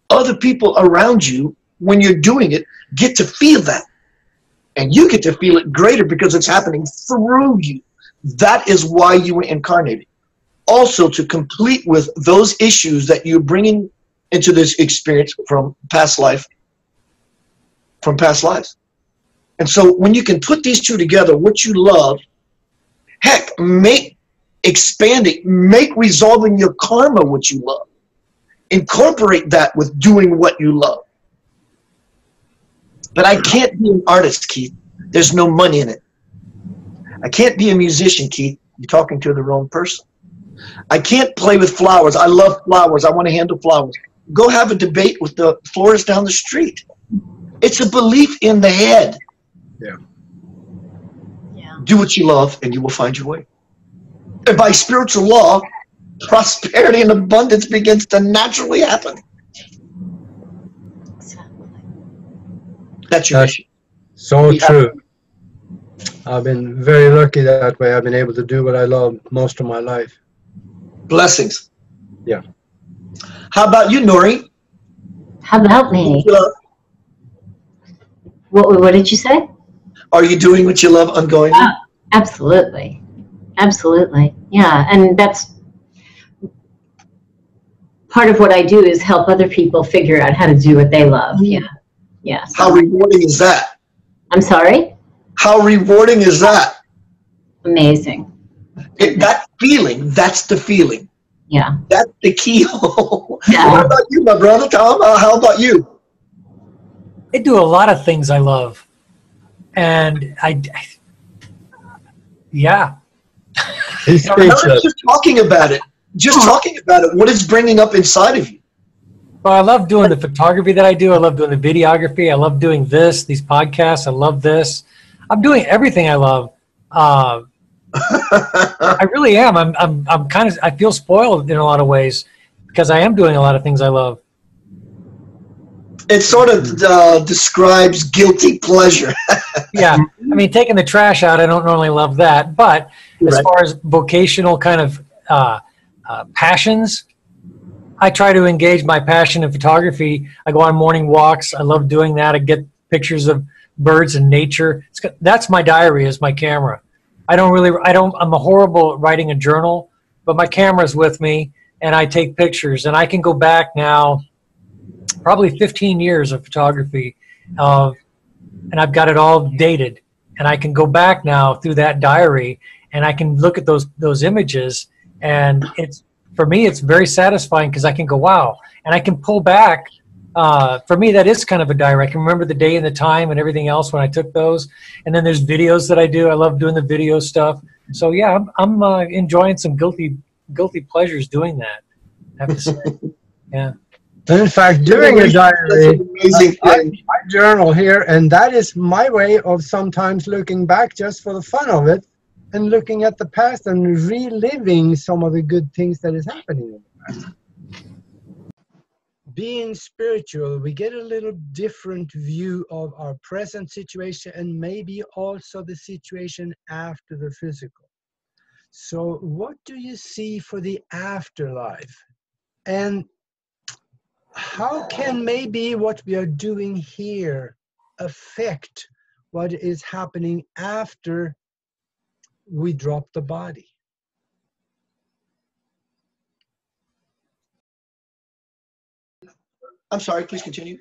other people around you, when you're doing it, get to feel that. And you get to feel it greater because it's happening through you. That is why you were incarnated. Also to complete with those issues that you're bringing into this experience from past life, from past lives. And so when you can put these two together, what you love, heck, make expanding, make resolving your karma what you love. Incorporate that with doing what you love. But I can't be an artist, Keith. There's no money in it. I can't be a musician, Keith. You're talking to the wrong person. I can't play with flowers. I love flowers. I want to handle flowers. Go have a debate with the florist down the street. It's a belief in the head. Yeah. Do what you love and you will find your way. And by spiritual law, prosperity and abundance begins to naturally happen. That's your mission. So true. I've been very lucky that way. I've been able to do what I love most of my life. Blessings. Yeah. How about you, Nori? How about me? What did you say? Are you doing what you love ongoingly? Absolutely. Absolutely. Yeah. And that's part of what I do, is help other people figure out how to do what they love. Yeah. Yeah. So. How rewarding is that? I'm sorry? How rewarding is that? Amazing. That feeling, that's the feeling. Yeah. That's the keyhole. Yeah. What about you, my brother Tom? How about you? I do a lot of things I love. And yeah. He's No, speechless. just talking about it. Just talking about it. What it's bringing up inside of you. Well, I love doing the photography that I do. I love doing the videography. I love doing these podcasts. I love this. I'm doing everything I love. I really am. I'm kind of, I feel spoiled in a lot of ways because I am doing a lot of things I love. It sort of describes guilty pleasure. Yeah. I mean, taking the trash out, I don't normally love that. But as far as vocational kind of passions, I try to engage my passion in photography. I go on morning walks. I love doing that. I get pictures of birds and nature. That's my diary, is my camera. I'm a horrible at writing a journal, but my camera's with me and I take pictures, and I can go back now probably 15 years of photography, and I've got it all dated, and I can go back now through that diary and I can look at those images, and for me it's very satisfying because I can go, wow, and I can pull back. For me, that is kind of a diary. I can remember the day and the time and everything else when I took those. And then there's videos that I do. I love doing the video stuff. So yeah, I'm enjoying some guilty pleasures doing that, I have to say. Yeah. And in fact, doing a diary, I journal here, and that is my way of sometimes looking back just for the fun of it and looking at the past and reliving some of the good things that is happening in the past. Being spiritual, we get a little different view of our present situation and maybe also the situation after the physical. So what do you see for the afterlife? And how can maybe what we are doing here affect what is happening after we drop the body? I'm sorry, please continue.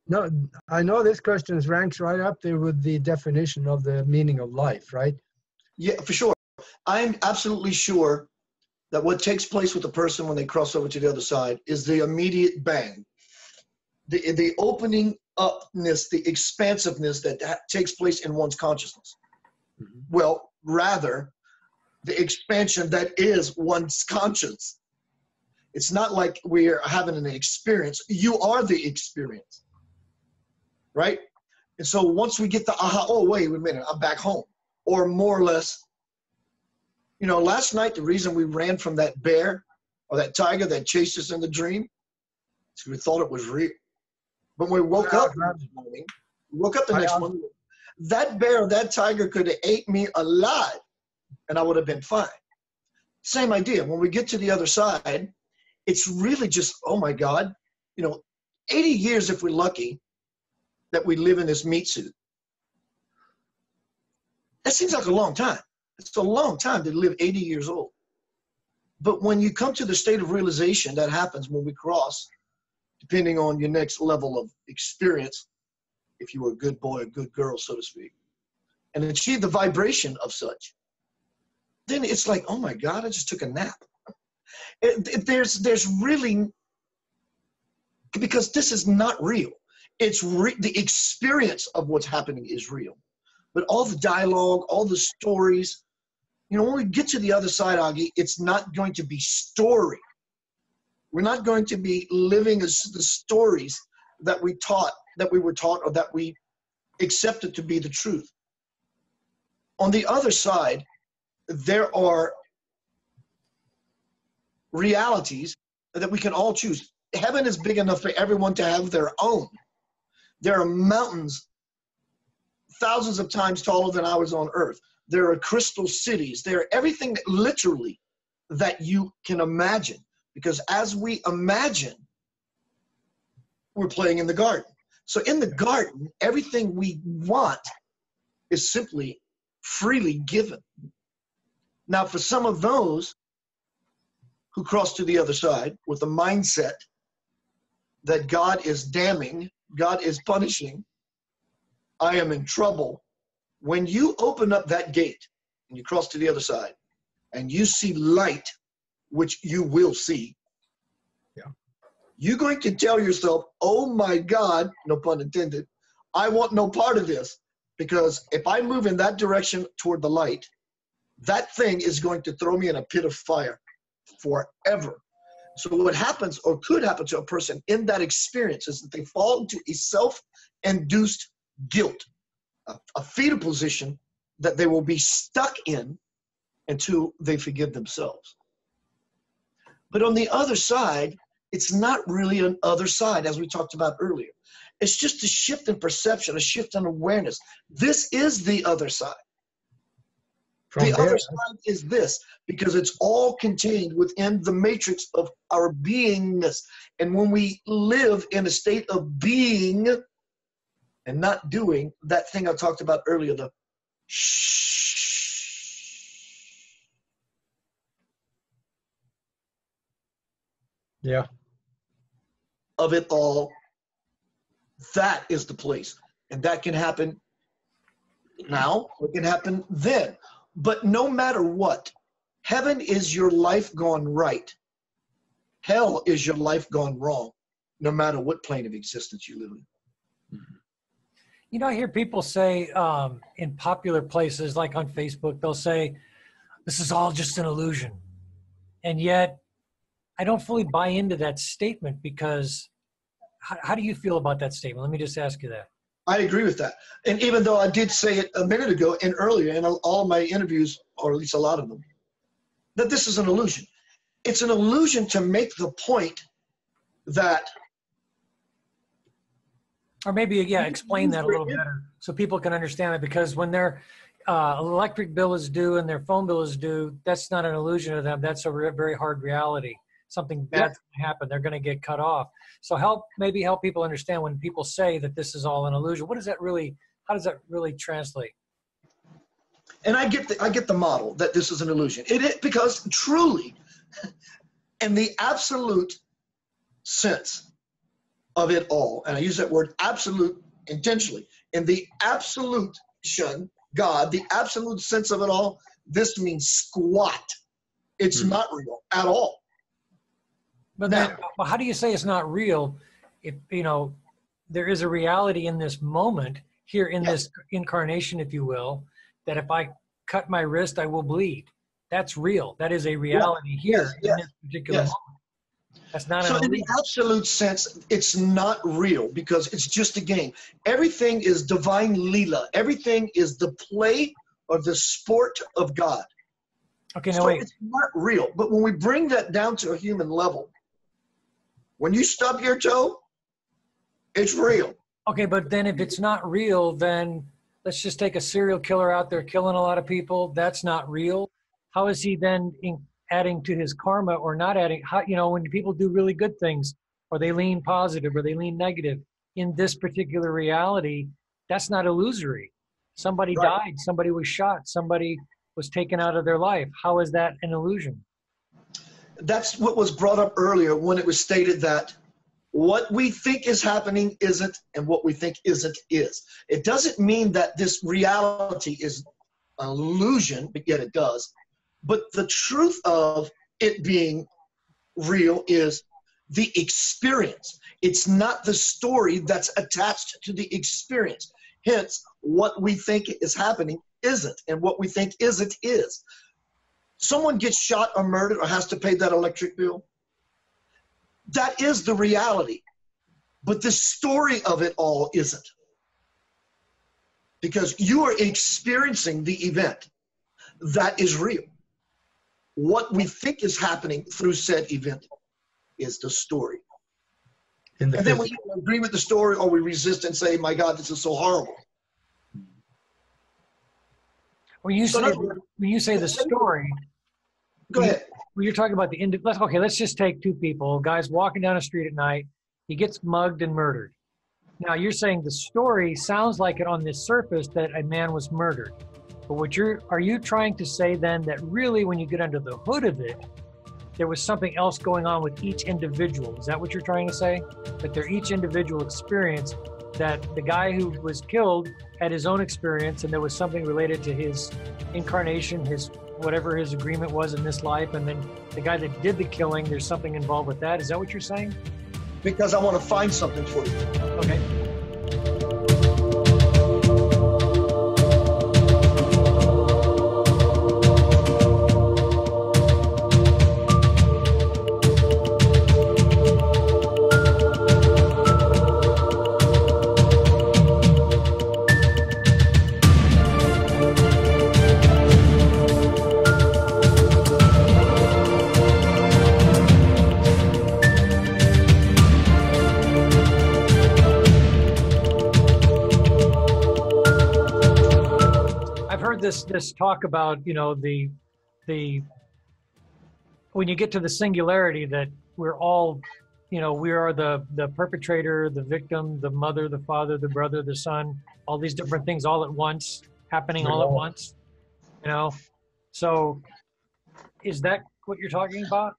No, I know this question ranks right up there with the definition of the meaning of life, right? Yeah, for sure. I'm absolutely sure that what takes place with the person when they cross over to the other side is the immediate bang, the opening upness, the expansiveness that takes place in one's consciousness. Mm-hmm. Well, rather, the expansion that is one's conscience. It's not like we're having an experience. You are the experience, right? And so once we get the aha, oh, wait a minute, I'm back home. Or more or less, you know, last night, the reason we ran from that bear or that tiger that chased us in the dream is we thought it was real. But when we woke up the next morning, that bear or that tiger could have ate me alive and I would have been fine. Same idea. When we get to the other side, it's really just, oh my God, you know, 80 years if we're lucky that we live in this meat suit. That seems like a long time. It's a long time to live 80 years old. But when you come to the state of realization, that happens when we cross, depending on your next level of experience, if you were a good boy, a good girl, so to speak, and achieve the vibration of such, then it's like, oh my God, I just took a nap. There's really, because this is not real. It's the experience of what's happening is real. But all the dialogue, all the stories, you know, when we get to the other side, Augie, it's not going to be story. We're not going to be living as the stories that we were taught, or that we accepted to be the truth. On the other side, there are realities that we can all choose. Heaven is big enough for everyone to have their own. There are mountains thousands of times taller than ours on earth. There are crystal cities. There are everything literally that you can imagine. Because as we imagine, we're playing in the garden. So in the garden, everything we want is simply freely given. Now, for some of those who cross to the other side with the mindset that God is damning, God is punishing, I am in trouble. When you open up that gate and you cross to the other side and you see light, which you will see, you're going to tell yourself, oh my God, no pun intended, I want no part of this. Because if I move in that direction toward the light, that thing is going to throw me in a pit of fire forever. So what happens, or could happen to a person in that experience, is that they fall into a self-induced guilt, a fetal position that they will be stuck in until they forgive themselves. But on the other side, it's not really an other side, as we talked about earlier. It's just a shift in perception, a shift in awareness. This is the other side. The other side is this, because it's all contained within the matrix of our beingness. And when we live in a state of being and not doing that thing I talked about earlier, the yeah, of it all, that is the place. And that can happen now, it can happen then. But no matter what, heaven is your life gone right. Hell is your life gone wrong, no matter what plane of existence you live in. You know, I hear people say in popular places like on Facebook, they'll say, this is all just an illusion. And yet, I don't fully buy into that statement, because how do you feel about that statement? Let me just ask you that. I agree with that. And even though I did say it a minute ago and earlier in all my interviews, or at least a lot of them, that this is an illusion. It's an illusion to make the point that... Or maybe, yeah, explain that a little better so people can understand it, because when their electric bill is due and their phone bill is due, that's not an illusion to them. That's a very hard reality. Something bad's going to happen. They're going to get cut off. So maybe help people understand when people say that this is all an illusion. What does that really, how does that really translate? And I get the model that this is an illusion. It is, because truly, in the absolute sense of it all, and I use that word absolute intentionally, in the absolute God, the absolute sense of it all, this means squat. It's not real at all. But then, how do you say it's not real if, you know, there is a reality in this moment, here in this incarnation, if you will, that if I cut my wrist, I will bleed. That's real. That is a reality here in this particular moment. That's not so in the absolute sense, it's not real, because it's just a game. Everything is divine Leela. Everything is the play or the sport of God. Okay, so it's not real. But when we bring that down to a human level, when you stub your toe, it's real. Okay, but then if it's not real, then let's just take a serial killer out there killing a lot of people. That's not real. How is he then adding to his karma or not adding? How, you know, when people do really good things, or they lean positive or they lean negative, in this particular reality, that's not illusory. Somebody died, somebody was shot, somebody was taken out of their life. How is that an illusion? That's what was brought up earlier when it was stated that what we think is happening isn't, and what we think isn't is. It doesn't mean that this reality is an illusion, but yet it does. But the truth of it being real is the experience. It's not the story that's attached to the experience. Hence, what we think is happening isn't, and what we think isn't is. Someone gets shot or murdered or has to pay that electric bill. That is the reality. But the story of it all isn't. Because you are experiencing the event. That is real. What we think is happening through said event is the story. And then we agree with the story, or we resist and say, my God, this is so horrible. When you say the story, go ahead. When you're talking about okay, let's just take two people. A guy's walking down the street at night. He gets mugged and murdered. Now you're saying the story sounds like it on the surface that a man was murdered. But are you trying to say then that really when you get under the hood of it, there was something else going on with each individual? Is that what you're trying to say? That they're each individual experience, that the guy who was killed had his own experience, and there was something related to his incarnation, whatever his agreement was in this life, and then the guy that did the killing, there's something involved with that. Is that what you're saying? Because I want to find something for you. Okay. heard this talk about, the when you get to the singularity that we're all, we are the perpetrator, the victim, the mother, the father, the brother, the son, all these different things all at once, happening all at once, So is that what you're talking about?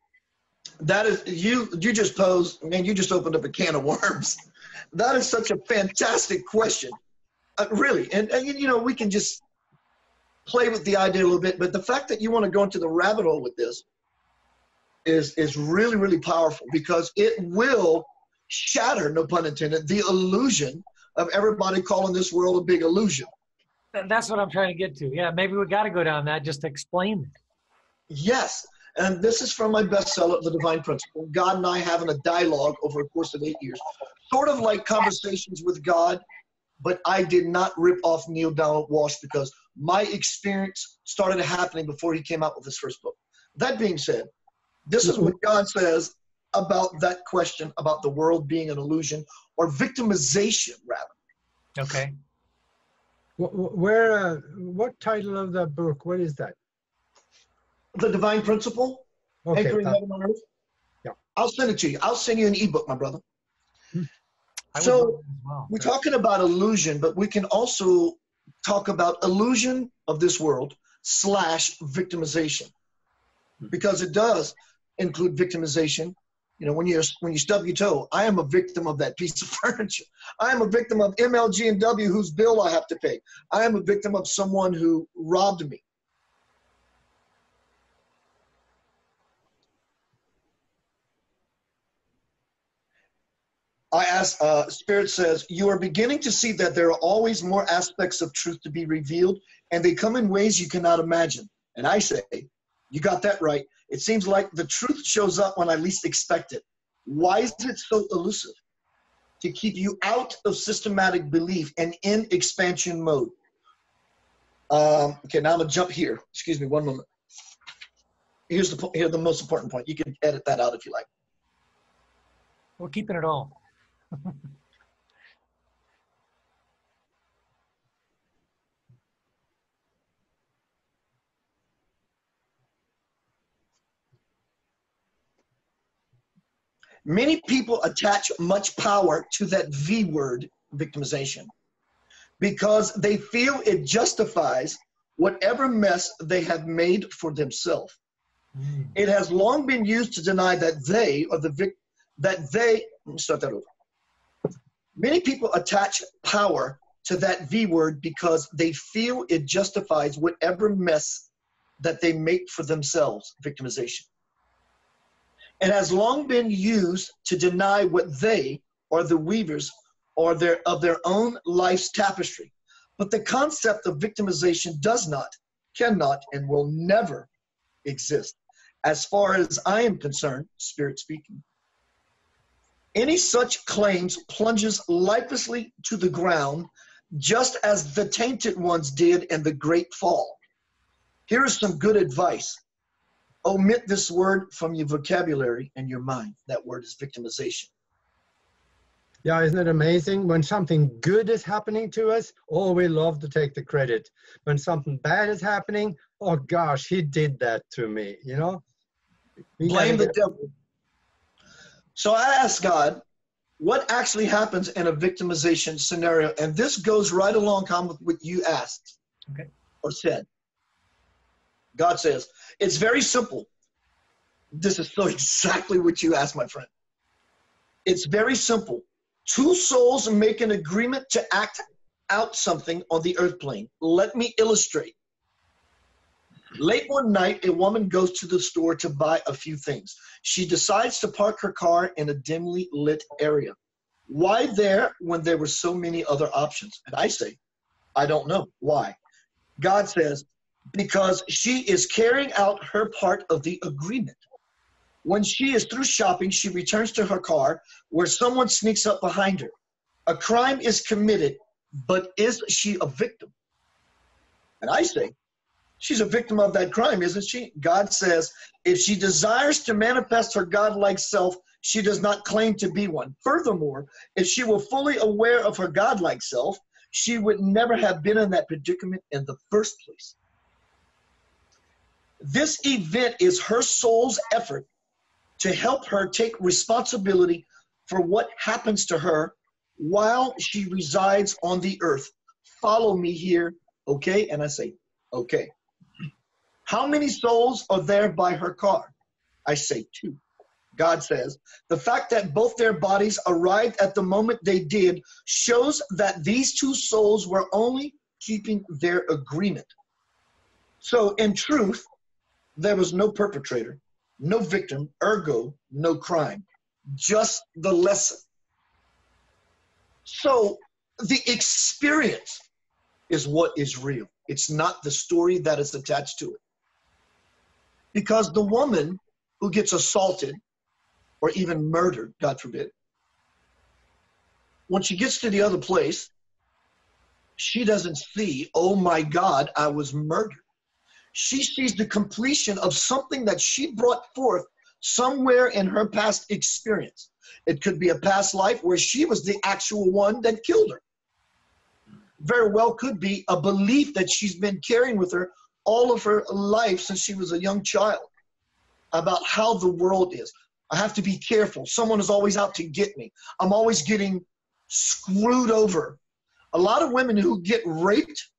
That is, you just posed, man, you just opened up a can of worms. That is such a fantastic question. Really. And we can just play with the idea a little bit, but the fact that you want to go into the rabbit hole with this is really, really powerful, because it will shatter, no pun intended, the illusion of everybody calling this world a big illusion. That's what I'm trying to get to. Yeah, maybe we got to go down that just to explain it. Yes. And this is from my bestseller, The Divine Principle. God and I having a dialogue over a course of 8 years. Sort of like conversations with God, but I did not rip off Neil Donald Walsh, because my experience started happening before he came out with his first book. That being said, this is what God says about that question about the world being an illusion, or victimization, rather. Okay. What title of the book? What is that? The Divine Principle. Okay. Anchoring Heaven on Earth. Yeah. I'll send it to you. I'll send you an ebook, my brother. So we're talking about illusion, but we can also talk about illusion of this world / victimization, because it does include victimization. When you stub your toe, I am a victim of that piece of furniture. I am a victim of MLG and W, whose bill I have to pay. I am a victim of someone who robbed me. I ask, Spirit says, you are beginning to see that there are always more aspects of truth to be revealed, and they come in ways you cannot imagine. And I say, you got that right. It seems like the truth shows up when I least expect it. Why is it so elusive? To keep you out of systematic belief and in expansion mode. Okay, now I'm going to jump here. Excuse me, one moment. Here's the most important point. You can edit that out if you like. We're keeping it all. Many people attach much power to that V word, victimization, because they feel it justifies whatever mess they have made for themselves. It has long been used to deny that they are the let me start that over. Many people attach power to that V word because they feel it justifies whatever mess that they make for themselves, victimization. It has long been used to deny what they are the weavers of their own life's tapestry. But the concept of victimization does not, cannot, and will never exist. As far as I am concerned, Spirit speaking, any such claims plunges lifelessly to the ground, just as the tainted ones did in the Great Fall. Here is some good advice. Omit this word from your vocabulary and your mind. That word is victimization. Yeah, isn't it amazing? When something good is happening to us, oh, we love to take the credit. When something bad is happening, oh gosh, he did that to me, you know? Blame the devil. So I asked God, what actually happens in a victimization scenario? And this goes right along with what you asked or said. God says, it's very simple. This is so exactly what you asked, my friend. It's very simple. Two souls make an agreement to act out something on the earth plane. Let me illustrate. Late one night, a woman goes to the store to buy a few things. She decides to park her car in a dimly lit area. Why there when there were so many other options? And I say, I don't know. Why? God says, because she is carrying out her part of the agreement. When she is through shopping, she returns to her car where someone sneaks up behind her. A crime is committed, but is she a victim? And I say, she's a victim of that crime, isn't she? God says, if she desires to manifest her godlike self, she does not claim to be one. Furthermore, if she were fully aware of her godlike self, she would never have been in that predicament in the first place. This event is her soul's effort to help her take responsibility for what happens to her while she resides on the earth. Follow me here, okay? And I say, okay. How many souls are there by her car? I say 2. God says, the fact that both their bodies arrived at the moment they did shows that these 2 souls were only keeping their agreement. So in truth, there was no perpetrator, no victim, ergo, no crime. Just the lesson. So the experience is what is real. It's not the story that is attached to it. Because the woman who gets assaulted or even murdered, God forbid, when she gets to the other place, she doesn't see, oh my God, I was murdered. She sees the completion of something that she brought forth somewhere in her past experience. It could be a past life where she was the actual one that killed her. Very well could be a belief that she's been carrying with her all of her life since she was a young child about how the world is. I have to be careful. Someone is always out to get me. I'm always getting screwed over. A lot of women who get raped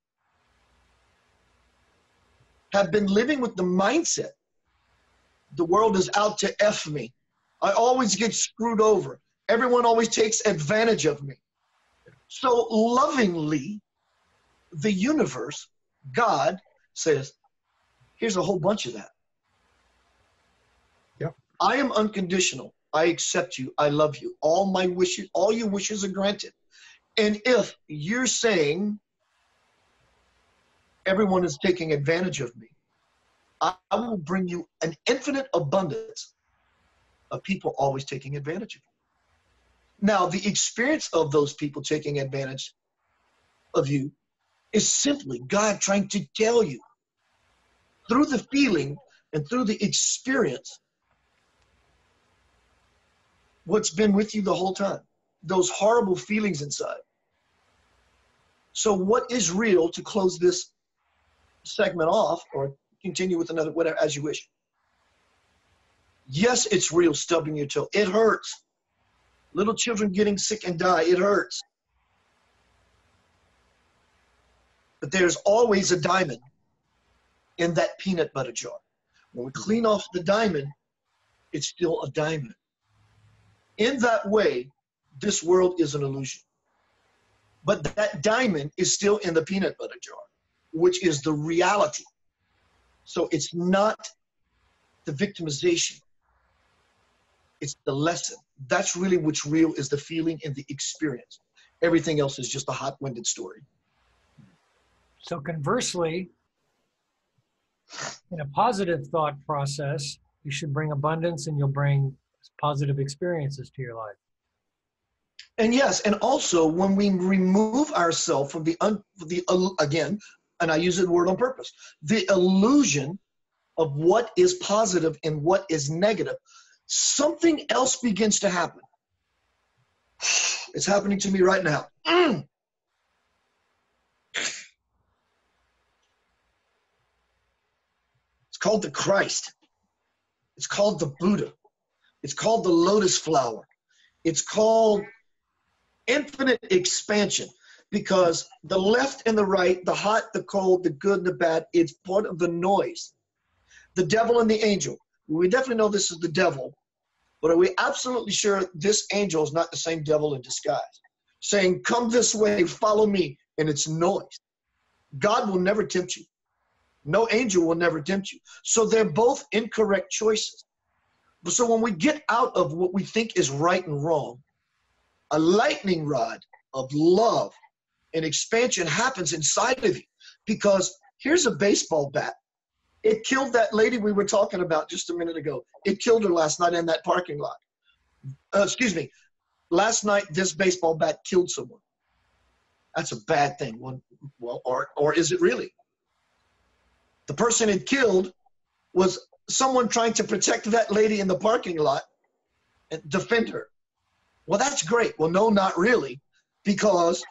have been living with the mindset, the world is out to F me. I always get screwed over. Everyone always takes advantage of me. So lovingly, the universe, God, says, here's a whole bunch of that. Yep. I am unconditional. I accept you. I love you. All my wishes, all your wishes are granted. And if you're saying everyone is taking advantage of me, I will bring you an infinite abundance of people always taking advantage of you. Now, the experience of those people taking advantage of you is simply God trying to tell you through the feeling and through the experience what's been with you the whole time, those horrible feelings inside. So what is real, to close this segment off or continue with another, whatever, as you wish. Yes, it's real, stubbing your toe. It hurts. Little children getting sick and die, it hurts. But there's always a diamond in that peanut butter jar. When we clean off the diamond, it's still a diamond. In that way, this world is an illusion. But that diamond is still in the peanut butter jar, which is the reality. So it's not the victimization. It's the lesson. That's really what's real, is the feeling and the experience. Everything else is just a hot-winded story. So conversely, in a positive thought process, you should bring abundance and you'll bring positive experiences to your life. And yes, and also when we remove ourselves from again, and I use the word on purpose, the illusion of what is positive and what is negative, something else begins to happen. It's happening to me right now. It's called the Christ. It's called the Buddha. It's called the lotus flower. It's called infinite expansion, because the left and the right, the hot, the cold, the good, and the bad, it's part of the noise. The devil and the angel. We definitely know this is the devil, but are we absolutely sure this angel is not the same devil in disguise? Saying, come this way, follow me, and it's noise. God will never tempt you. No angel will never tempt you. So they're both incorrect choices. So when we get out of what we think is right and wrong, a lightning rod of love and expansion happens inside of you. Because here's a baseball bat. It killed that lady we were talking about just a minute ago. It killed her last night in that parking lot. Last night, this baseball bat killed someone. That's a bad thing. Well, or is it really? The person it killed was someone trying to protect that lady in the parking lot and defend her. Well, that's great. Well, no, not really, because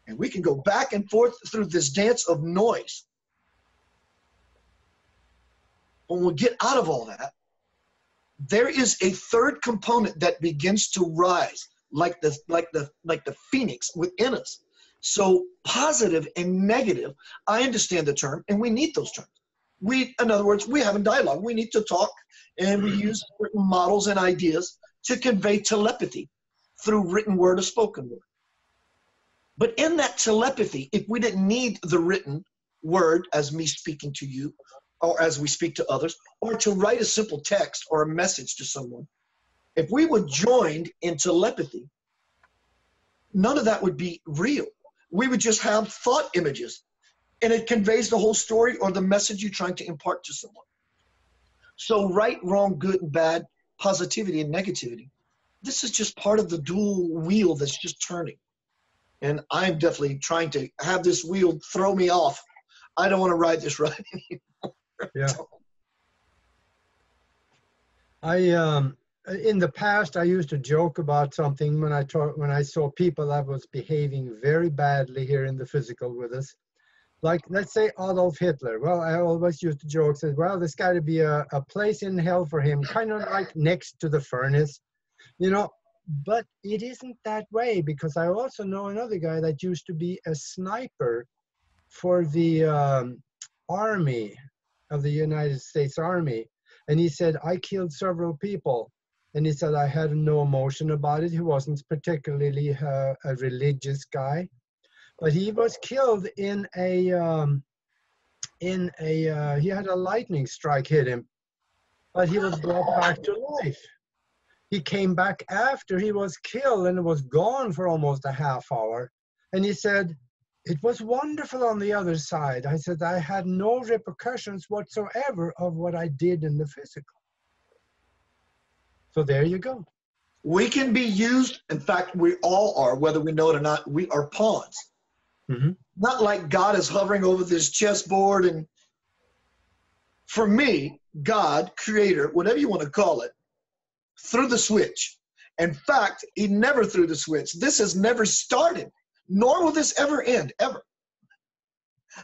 And we can go back and forth through this dance of noise. When we get out of all that, there is a third component that begins to rise, like the phoenix within us. So positive and negative, I understand the term, and we need those terms. In other words, we have a dialogue. We need to talk, and we use certain models and ideas to convey telepathy through written word or spoken word. But in that telepathy, if we didn't need the written word as me speaking to you, or as we speak to others, or to write a simple text or a message to someone, if we were joined in telepathy, none of that would be real. We would just have thought images, and it conveys the whole story or the message you're trying to impart to someone. So right, wrong, good and bad, positivity and negativity, this is just part of the dual wheel that's just turning. And I'm definitely trying to have this wheel throw me off. I don't want to ride this ride anymore. Yeah. In the past, I used to joke about something when I saw people that was behaving very badly here in the physical with us. Like, let's say Adolf Hitler. Well, I always used to joke, said, well, there's got to be a place in hell for him, kind of like next to the furnace, you know. But it isn't that way, because I also know another guy that used to be a sniper for the army of the United States Army. And he said, I killed several people. And he said, I had no emotion about it. He wasn't particularly a religious guy. But he was killed he had a lightning strike hit him. But he was brought back to life. He came back after he was killed and was gone for almost a half hour. And he said, it was wonderful on the other side. I said, I had no repercussions whatsoever of what I did in the physical. So there you go. We can be used. In fact, we all are, whether we know it or not. We are pawns. Mm-hmm. Not like God is hovering over this chessboard. And for me, God, creator, whatever you want to call it, threw the switch. In fact, he never threw the switch. This has never started, nor will this ever end, ever.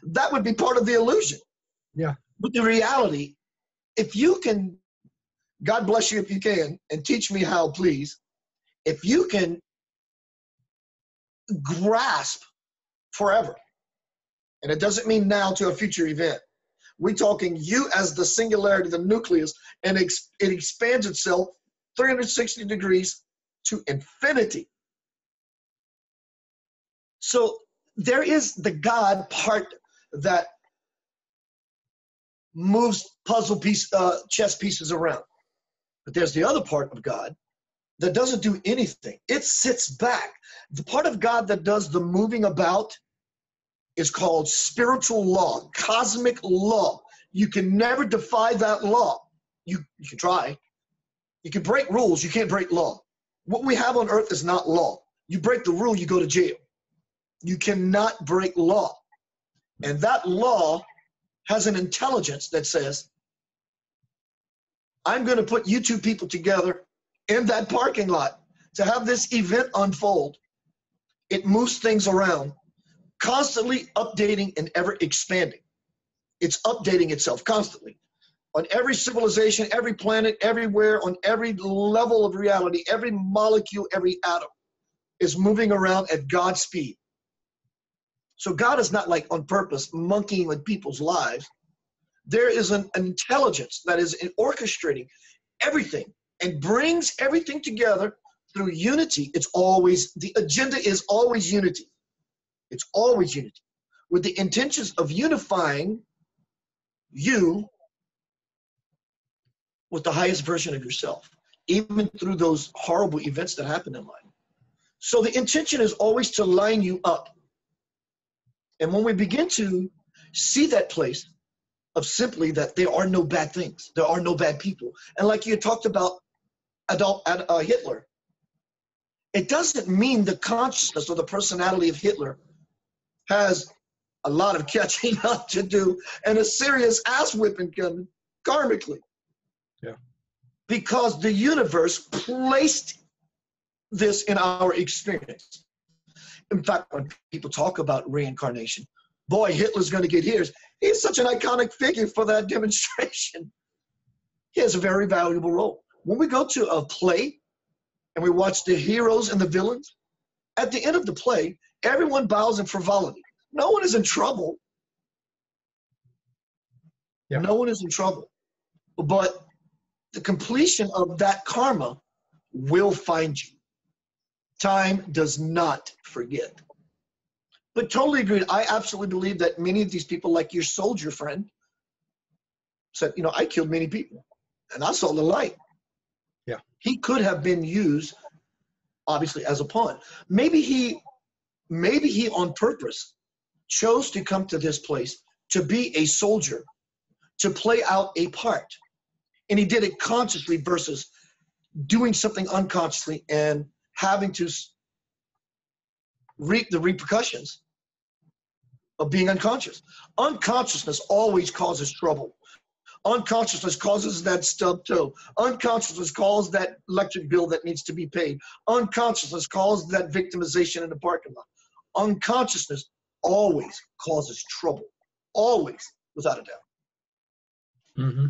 That would be part of the illusion. Yeah. But the reality, if you can, God bless you if you can, and teach me how, please. If you can grasp forever, and it doesn't mean now to a future event. We're talking you as the singularity, the nucleus, and it expands itself 360 degrees to infinity. So there is the God part that moves chess pieces around. But there's the other part of God that doesn't do anything. It sits back. The part of God that does the moving about is called spiritual law, cosmic law. You can never defy that law. You can try. You can break rules. You can't break law. What we have on earth is not law. You break the rule, you go to jail. You cannot break law. And that law has an intelligence that says, I'm going to put you two people together in that parking lot to have this event unfold. It moves things around, constantly updating and ever expanding. It's updating itself constantly. On every civilization, every planet, everywhere, on every level of reality, every molecule, every atom is moving around at God's speed. So God is not like on purpose monkeying with people's lives. There is an intelligence that is orchestrating everything and brings everything together through unity. It's always, the agenda is always unity. It's always unity, with the intentions of unifying you with the highest version of yourself, even through those horrible events that happen in life. So the intention is always to line you up. And when we begin to see that place of simply that there are no bad things, there are no bad people. And like you talked about Hitler, it doesn't mean the consciousness or the personality of Hitler has a lot of catching up to do and a serious ass whipping coming karmically. Yeah. Because the universe placed this in our experience. In fact, when people talk about reincarnation, boy, Hitler's going to get his. He's such an iconic figure for that demonstration. He has a very valuable role. When we go to a play and we watch the heroes and the villains, at the end of the play, everyone bows in frivolity. No one is in trouble. Yeah. No one is in trouble. But the completion of that karma will find you. Time does not forget. But totally agreed. I absolutely believe that many of these people, like your soldier friend, said, you know, I killed many people and I saw the light. Yeah. He could have been used, obviously, as a pawn. Maybe he on purpose chose to come to this place to be a soldier, to play out a part. And he did it consciously versus doing something unconsciously and having to reap the repercussions of being unconscious. Unconsciousness always causes trouble. Unconsciousness causes that stub toe. Unconsciousness causes that electric bill that needs to be paid. Unconsciousness causes that victimization in the parking lot. Unconsciousness always causes trouble. Always, without a doubt. Mm-hmm.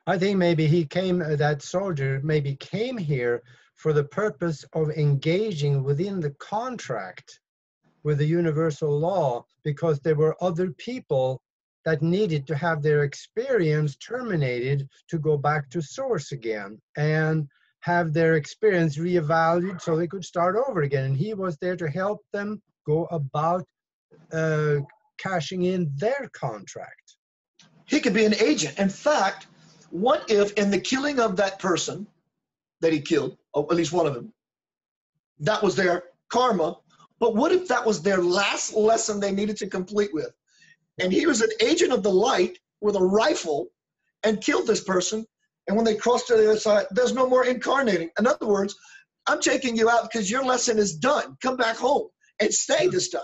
I think maybe that soldier maybe came here for the purpose of engaging within the contract with the universal law, because there were other people that needed to have their experience terminated to go back to source again and have their experience reevaluated so they could start over again. And he was there to help them go about cashing in their contract. He could be an agent. In fact, what if in the killing of that person that he killed, or at least one of them, that was their karma, but what if that was their last lesson they needed to complete with? And he was an agent of the light with a rifle and killed this person, and when they crossed to the other side, there's no more incarnating. In other words, I'm taking you out because your lesson is done. Come back home and stay this time.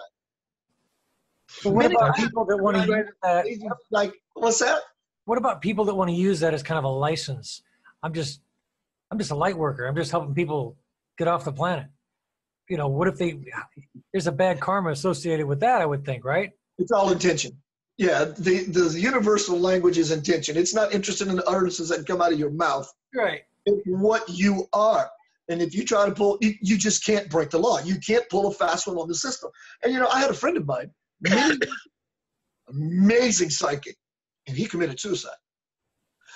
But what about people that want to use that? Like, what's that? What about people that want to use that as kind of a license? I'm just a light worker. I'm just helping people get off the planet. You know, what if there's a bad karma associated with that, I would think, right? It's all intention. Yeah, the universal language is intention. It's not interested in the utterances that come out of your mouth. Right. It's what you are. And if you try to pull, you just can't break the law. You can't pull a fast one on the system. And, you know, I had a friend of mine, amazing psychic, and he committed suicide.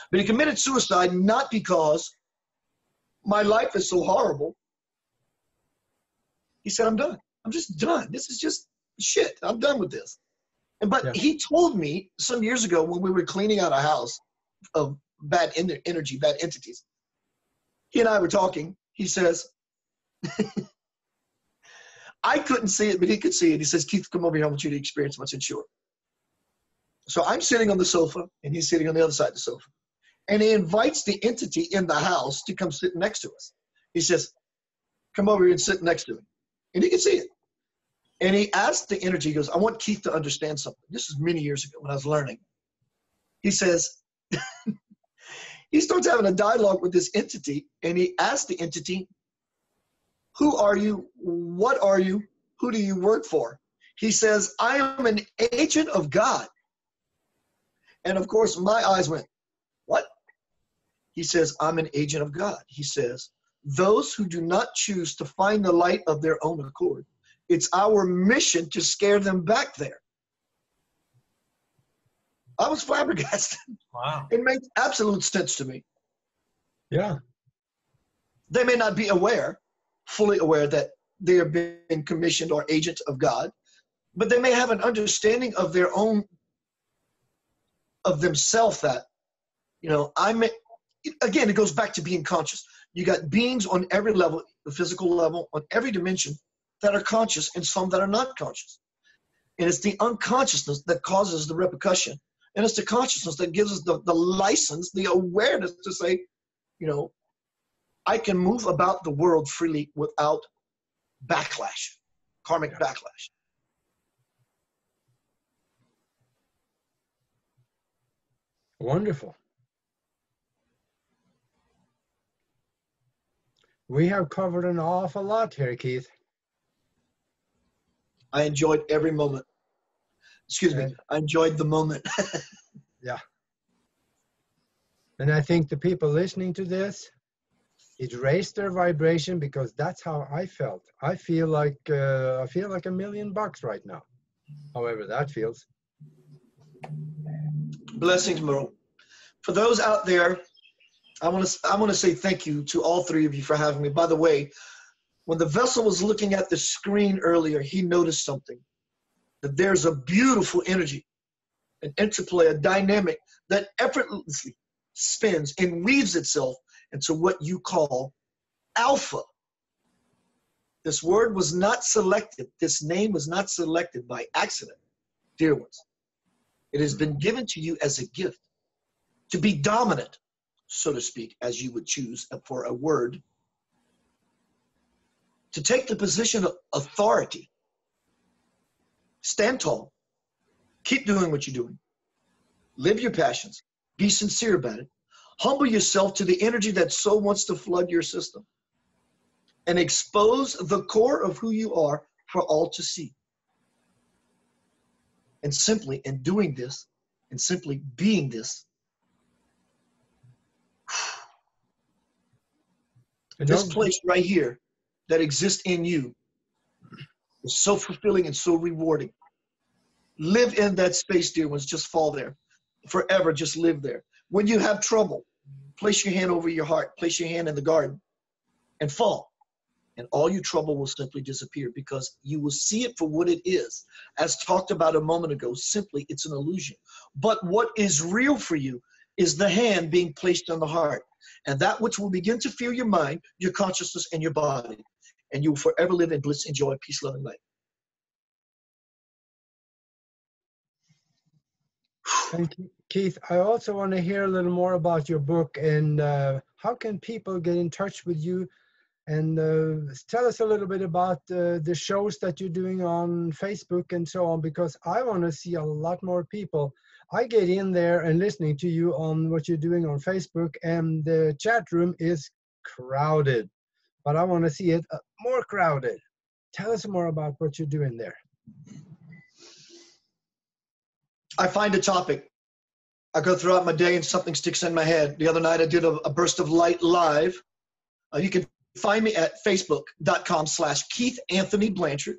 But he committed suicide not because my life is so horrible. He said, I'm done. I'm just done. This is just shit. I'm done with this. But he told me some years ago when we were cleaning out a house of bad energy, bad entities, he and I were talking. He says, I couldn't see it, but he could see it. He says, Keith, come over here. I want you to experience what's insured. So I'm sitting on the sofa, and he's sitting on the other side of the sofa. And he invites the entity in the house to come sit next to us. He says, come over here and sit next to me. And he can see it. And he asked the energy, he goes, I want Keith to understand something. This is many years ago when I was learning. He says, he starts having a dialogue with this entity, and he asks the entity, who are you? What are you? Who do you work for? He says, I am an agent of God. And of course, my eyes went, what? He says, I'm an agent of God. He says, those who do not choose to find the light of their own accord, it's our mission to scare them back there. I was flabbergasted. Wow. It made absolute sense to me. Yeah. They may not be fully aware that they are being commissioned or agents of God, but they may have an understanding of their own, of themselves that, you know, again, it goes back to being conscious. You got beings on every level, the physical level, on every dimension, that are conscious and some that are not conscious. And it's the unconsciousness that causes the repercussion. And it's the consciousness that gives us the license, the awareness to say, you know, I can move about the world freely without backlash, karmic backlash. Wonderful. We have covered an awful lot here, Keith. I enjoyed every moment. Excuse me. I enjoyed the moment. Yeah. And I think the people listening to this, it raised their vibration, because that's how I felt. I feel like $1 million right now. However that feels. Blessings, Merle. For those out there, I want to say thank you to all three of you for having me. By the way, when the vessel was looking at the screen earlier, he noticed something. That there's a beautiful energy, an interplay, a dynamic that effortlessly spins and weaves itself into what you call alpha. This word was not selected. This name was not selected by accident, dear ones. It has been given to you as a gift to be dominant, so to speak, as you would choose for a word, to take the position of authority. Stand tall. Keep doing what you're doing. Live your passions. Be sincere about it. Humble yourself to the energy that so wants to flood your system. And expose the core of who you are for all to see. And simply in doing this, and simply being this, this place right here that exists in you is so fulfilling and so rewarding. Live in that space, dear ones. Just fall there. Forever, just live there. When you have trouble, place your hand over your heart. Place your hand in the garden and fall. And all your trouble will simply disappear, because you will see it for what it is. As talked about a moment ago, simply it's an illusion. But what is real for you is the hand being placed on the heart. And that which will begin to fill your mind, your consciousness, and your body. And you will forever live in bliss and joy, peace, love, and light. Thank you, Keith. I also want to hear a little more about your book, and how can people get in touch with you, and tell us a little bit about the shows that you're doing on Facebook and so on, because I want to see a lot more people. I get in there and listening to you on what you're doing on Facebook, and the chat room is crowded, but I want to see it more crowded. Tell us more about what you're doing there. I find a topic. I go throughout my day and something sticks in my head. The other night I did a burst of light live. You can find me at facebook.com/Keith Anthony Blanchard.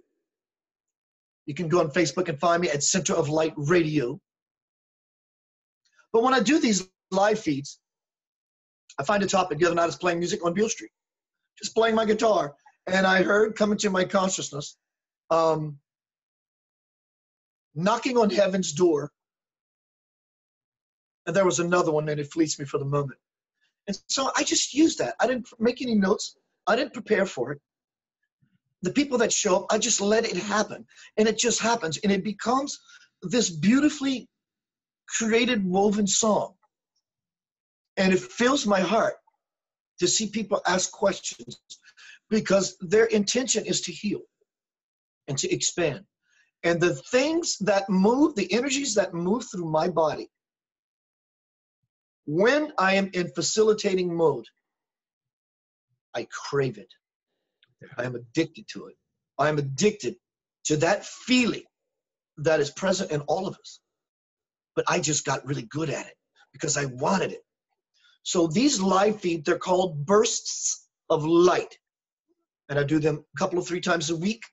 You can go on Facebook and find me at Center of Light Radio. But when I do these live feeds, I find a topic. The other night I was playing music on Beale Street, just playing my guitar. And I heard coming to my consciousness, knocking on heaven's door. And there was another one, and it fleets me for the moment. And so I just used that. I didn't make any notes. I didn't prepare for it. The people that show up, I just let it happen. And it just happens. And it becomes this beautifully created, woven song. And it fills my heart to see people ask questions, because their intention is to heal and to expand. And the things that move, the energies that move through my body, when I am in facilitating mode, I crave it. I am addicted to it. I am addicted to that feeling that is present in all of us. But I just got really good at it because I wanted it. So these live feeds, they're called bursts of light. And I do them a couple of 3 times a week.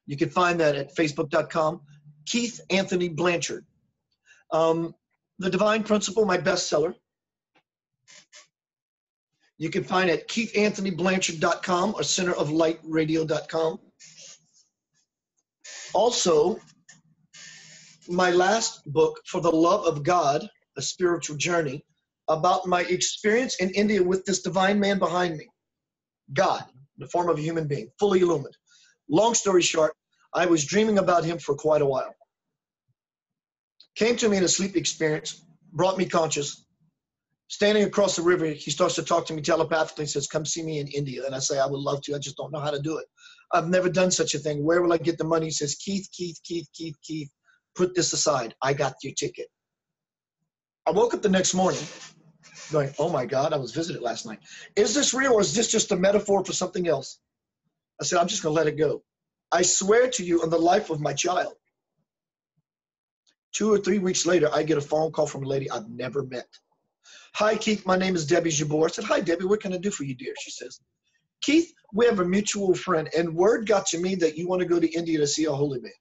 You can find that at facebook.com, Keith Anthony Blanchard. The Divine Principle, my bestseller. You can find it at keithanthonyblanchard.com or centeroflightradio.com. Also, my last book, For the Love of God, A Spiritual Journey, about my experience in India with this divine man behind me, God, in the form of a human being, fully illumined. Long story short, I was dreaming about him for quite a while. Came to me in a sleep experience, brought me conscious. Standing across the river, he starts to talk to me telepathically, says, come see me in India. And I say, I would love to, I just don't know how to do it. I've never done such a thing. Where will I get the money? He says, Keith, put this aside. I got your ticket. I woke up the next morning going, oh my God, I was visited last night. Is this real, or is this just a metaphor for something else? I said, I'm just going to let it go. I swear to you on the life of my child. 2 or 3 weeks later, I get a phone call from a lady I've never met. Hi, Keith. My name is Debbie Jabor. I said, hi, Debbie. What can I do for you, dear? She says, Keith, we have a mutual friend, and word got to me that you want to go to India to see a holy man.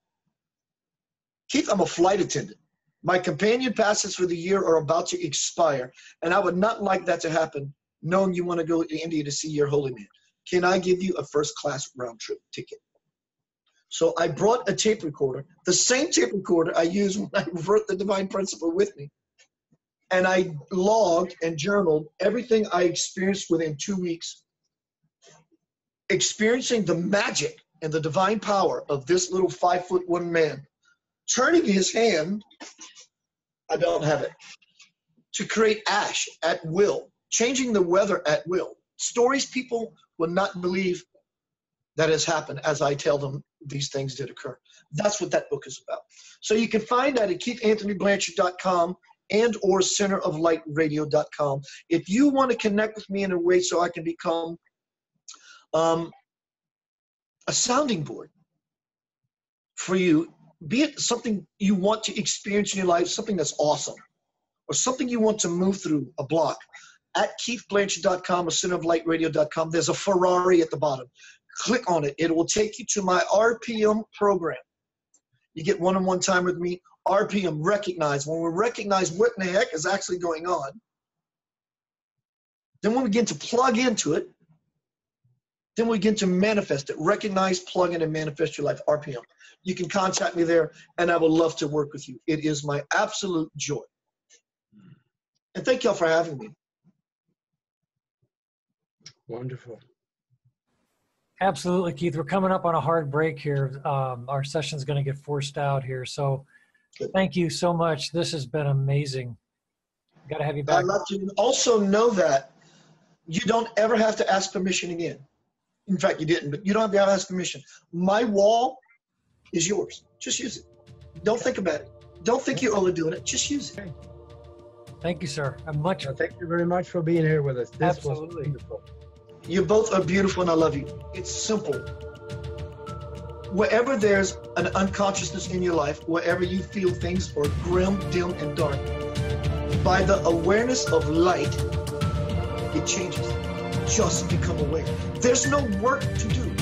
Keith, I'm a flight attendant. My companion passes for the year are about to expire, and I would not like that to happen, knowing you want to go to India to see your holy man. Can I give you a first-class round-trip ticket? So I brought a tape recorder, the same tape recorder I used when I wrote the Divine Principle with me. And I logged and journaled everything I experienced within 2 weeks, experiencing the magic and the divine power of this little 5'1" man, turning his hand, I don't have it, to create ash at will, changing the weather at will. Stories people will not believe that has happened as I tell them these things did occur. That's what that book is about. So you can find that at keithanthonyblanchard.com and or centeroflightradio.com. If you want to connect with me in a way so I can become a sounding board for you, be it something you want to experience in your life, something that's awesome, or something you want to move through a block, at keithblanchard.com or centeroflightradio.com, there's a Ferrari at the bottom. Click on it. It will take you to my RPM program. You get one-on-one time with me. RPM, recognize. When we recognize what in the heck is actually going on, then when we begin to plug into it, then we begin to manifest it. Recognize, plug in, and manifest your life, RPM. You can contact me there, and I would love to work with you. It is my absolute joy. And thank y'all for having me. Wonderful. Absolutely, Keith. We're coming up on a hard break here. Our session's going to get forced out here. So thank you so much. This has been amazing. Got to have you back. I'd love to also know that you don't ever have to ask permission again. In fact, you didn't, but you don't have to ask permission. My wall is yours. Just use it. Don't think about it. Don't think you're overdoing it. Just use it. Thank you, sir. Thank you very much for being here with us. This Absolutely. was wonderful. You both are beautiful, and I love you. It's simple. Wherever there's an unconsciousness in your life, wherever you feel things are grim, dim, and dark, by the awareness of light, it changes. Just become aware. There's no work to do.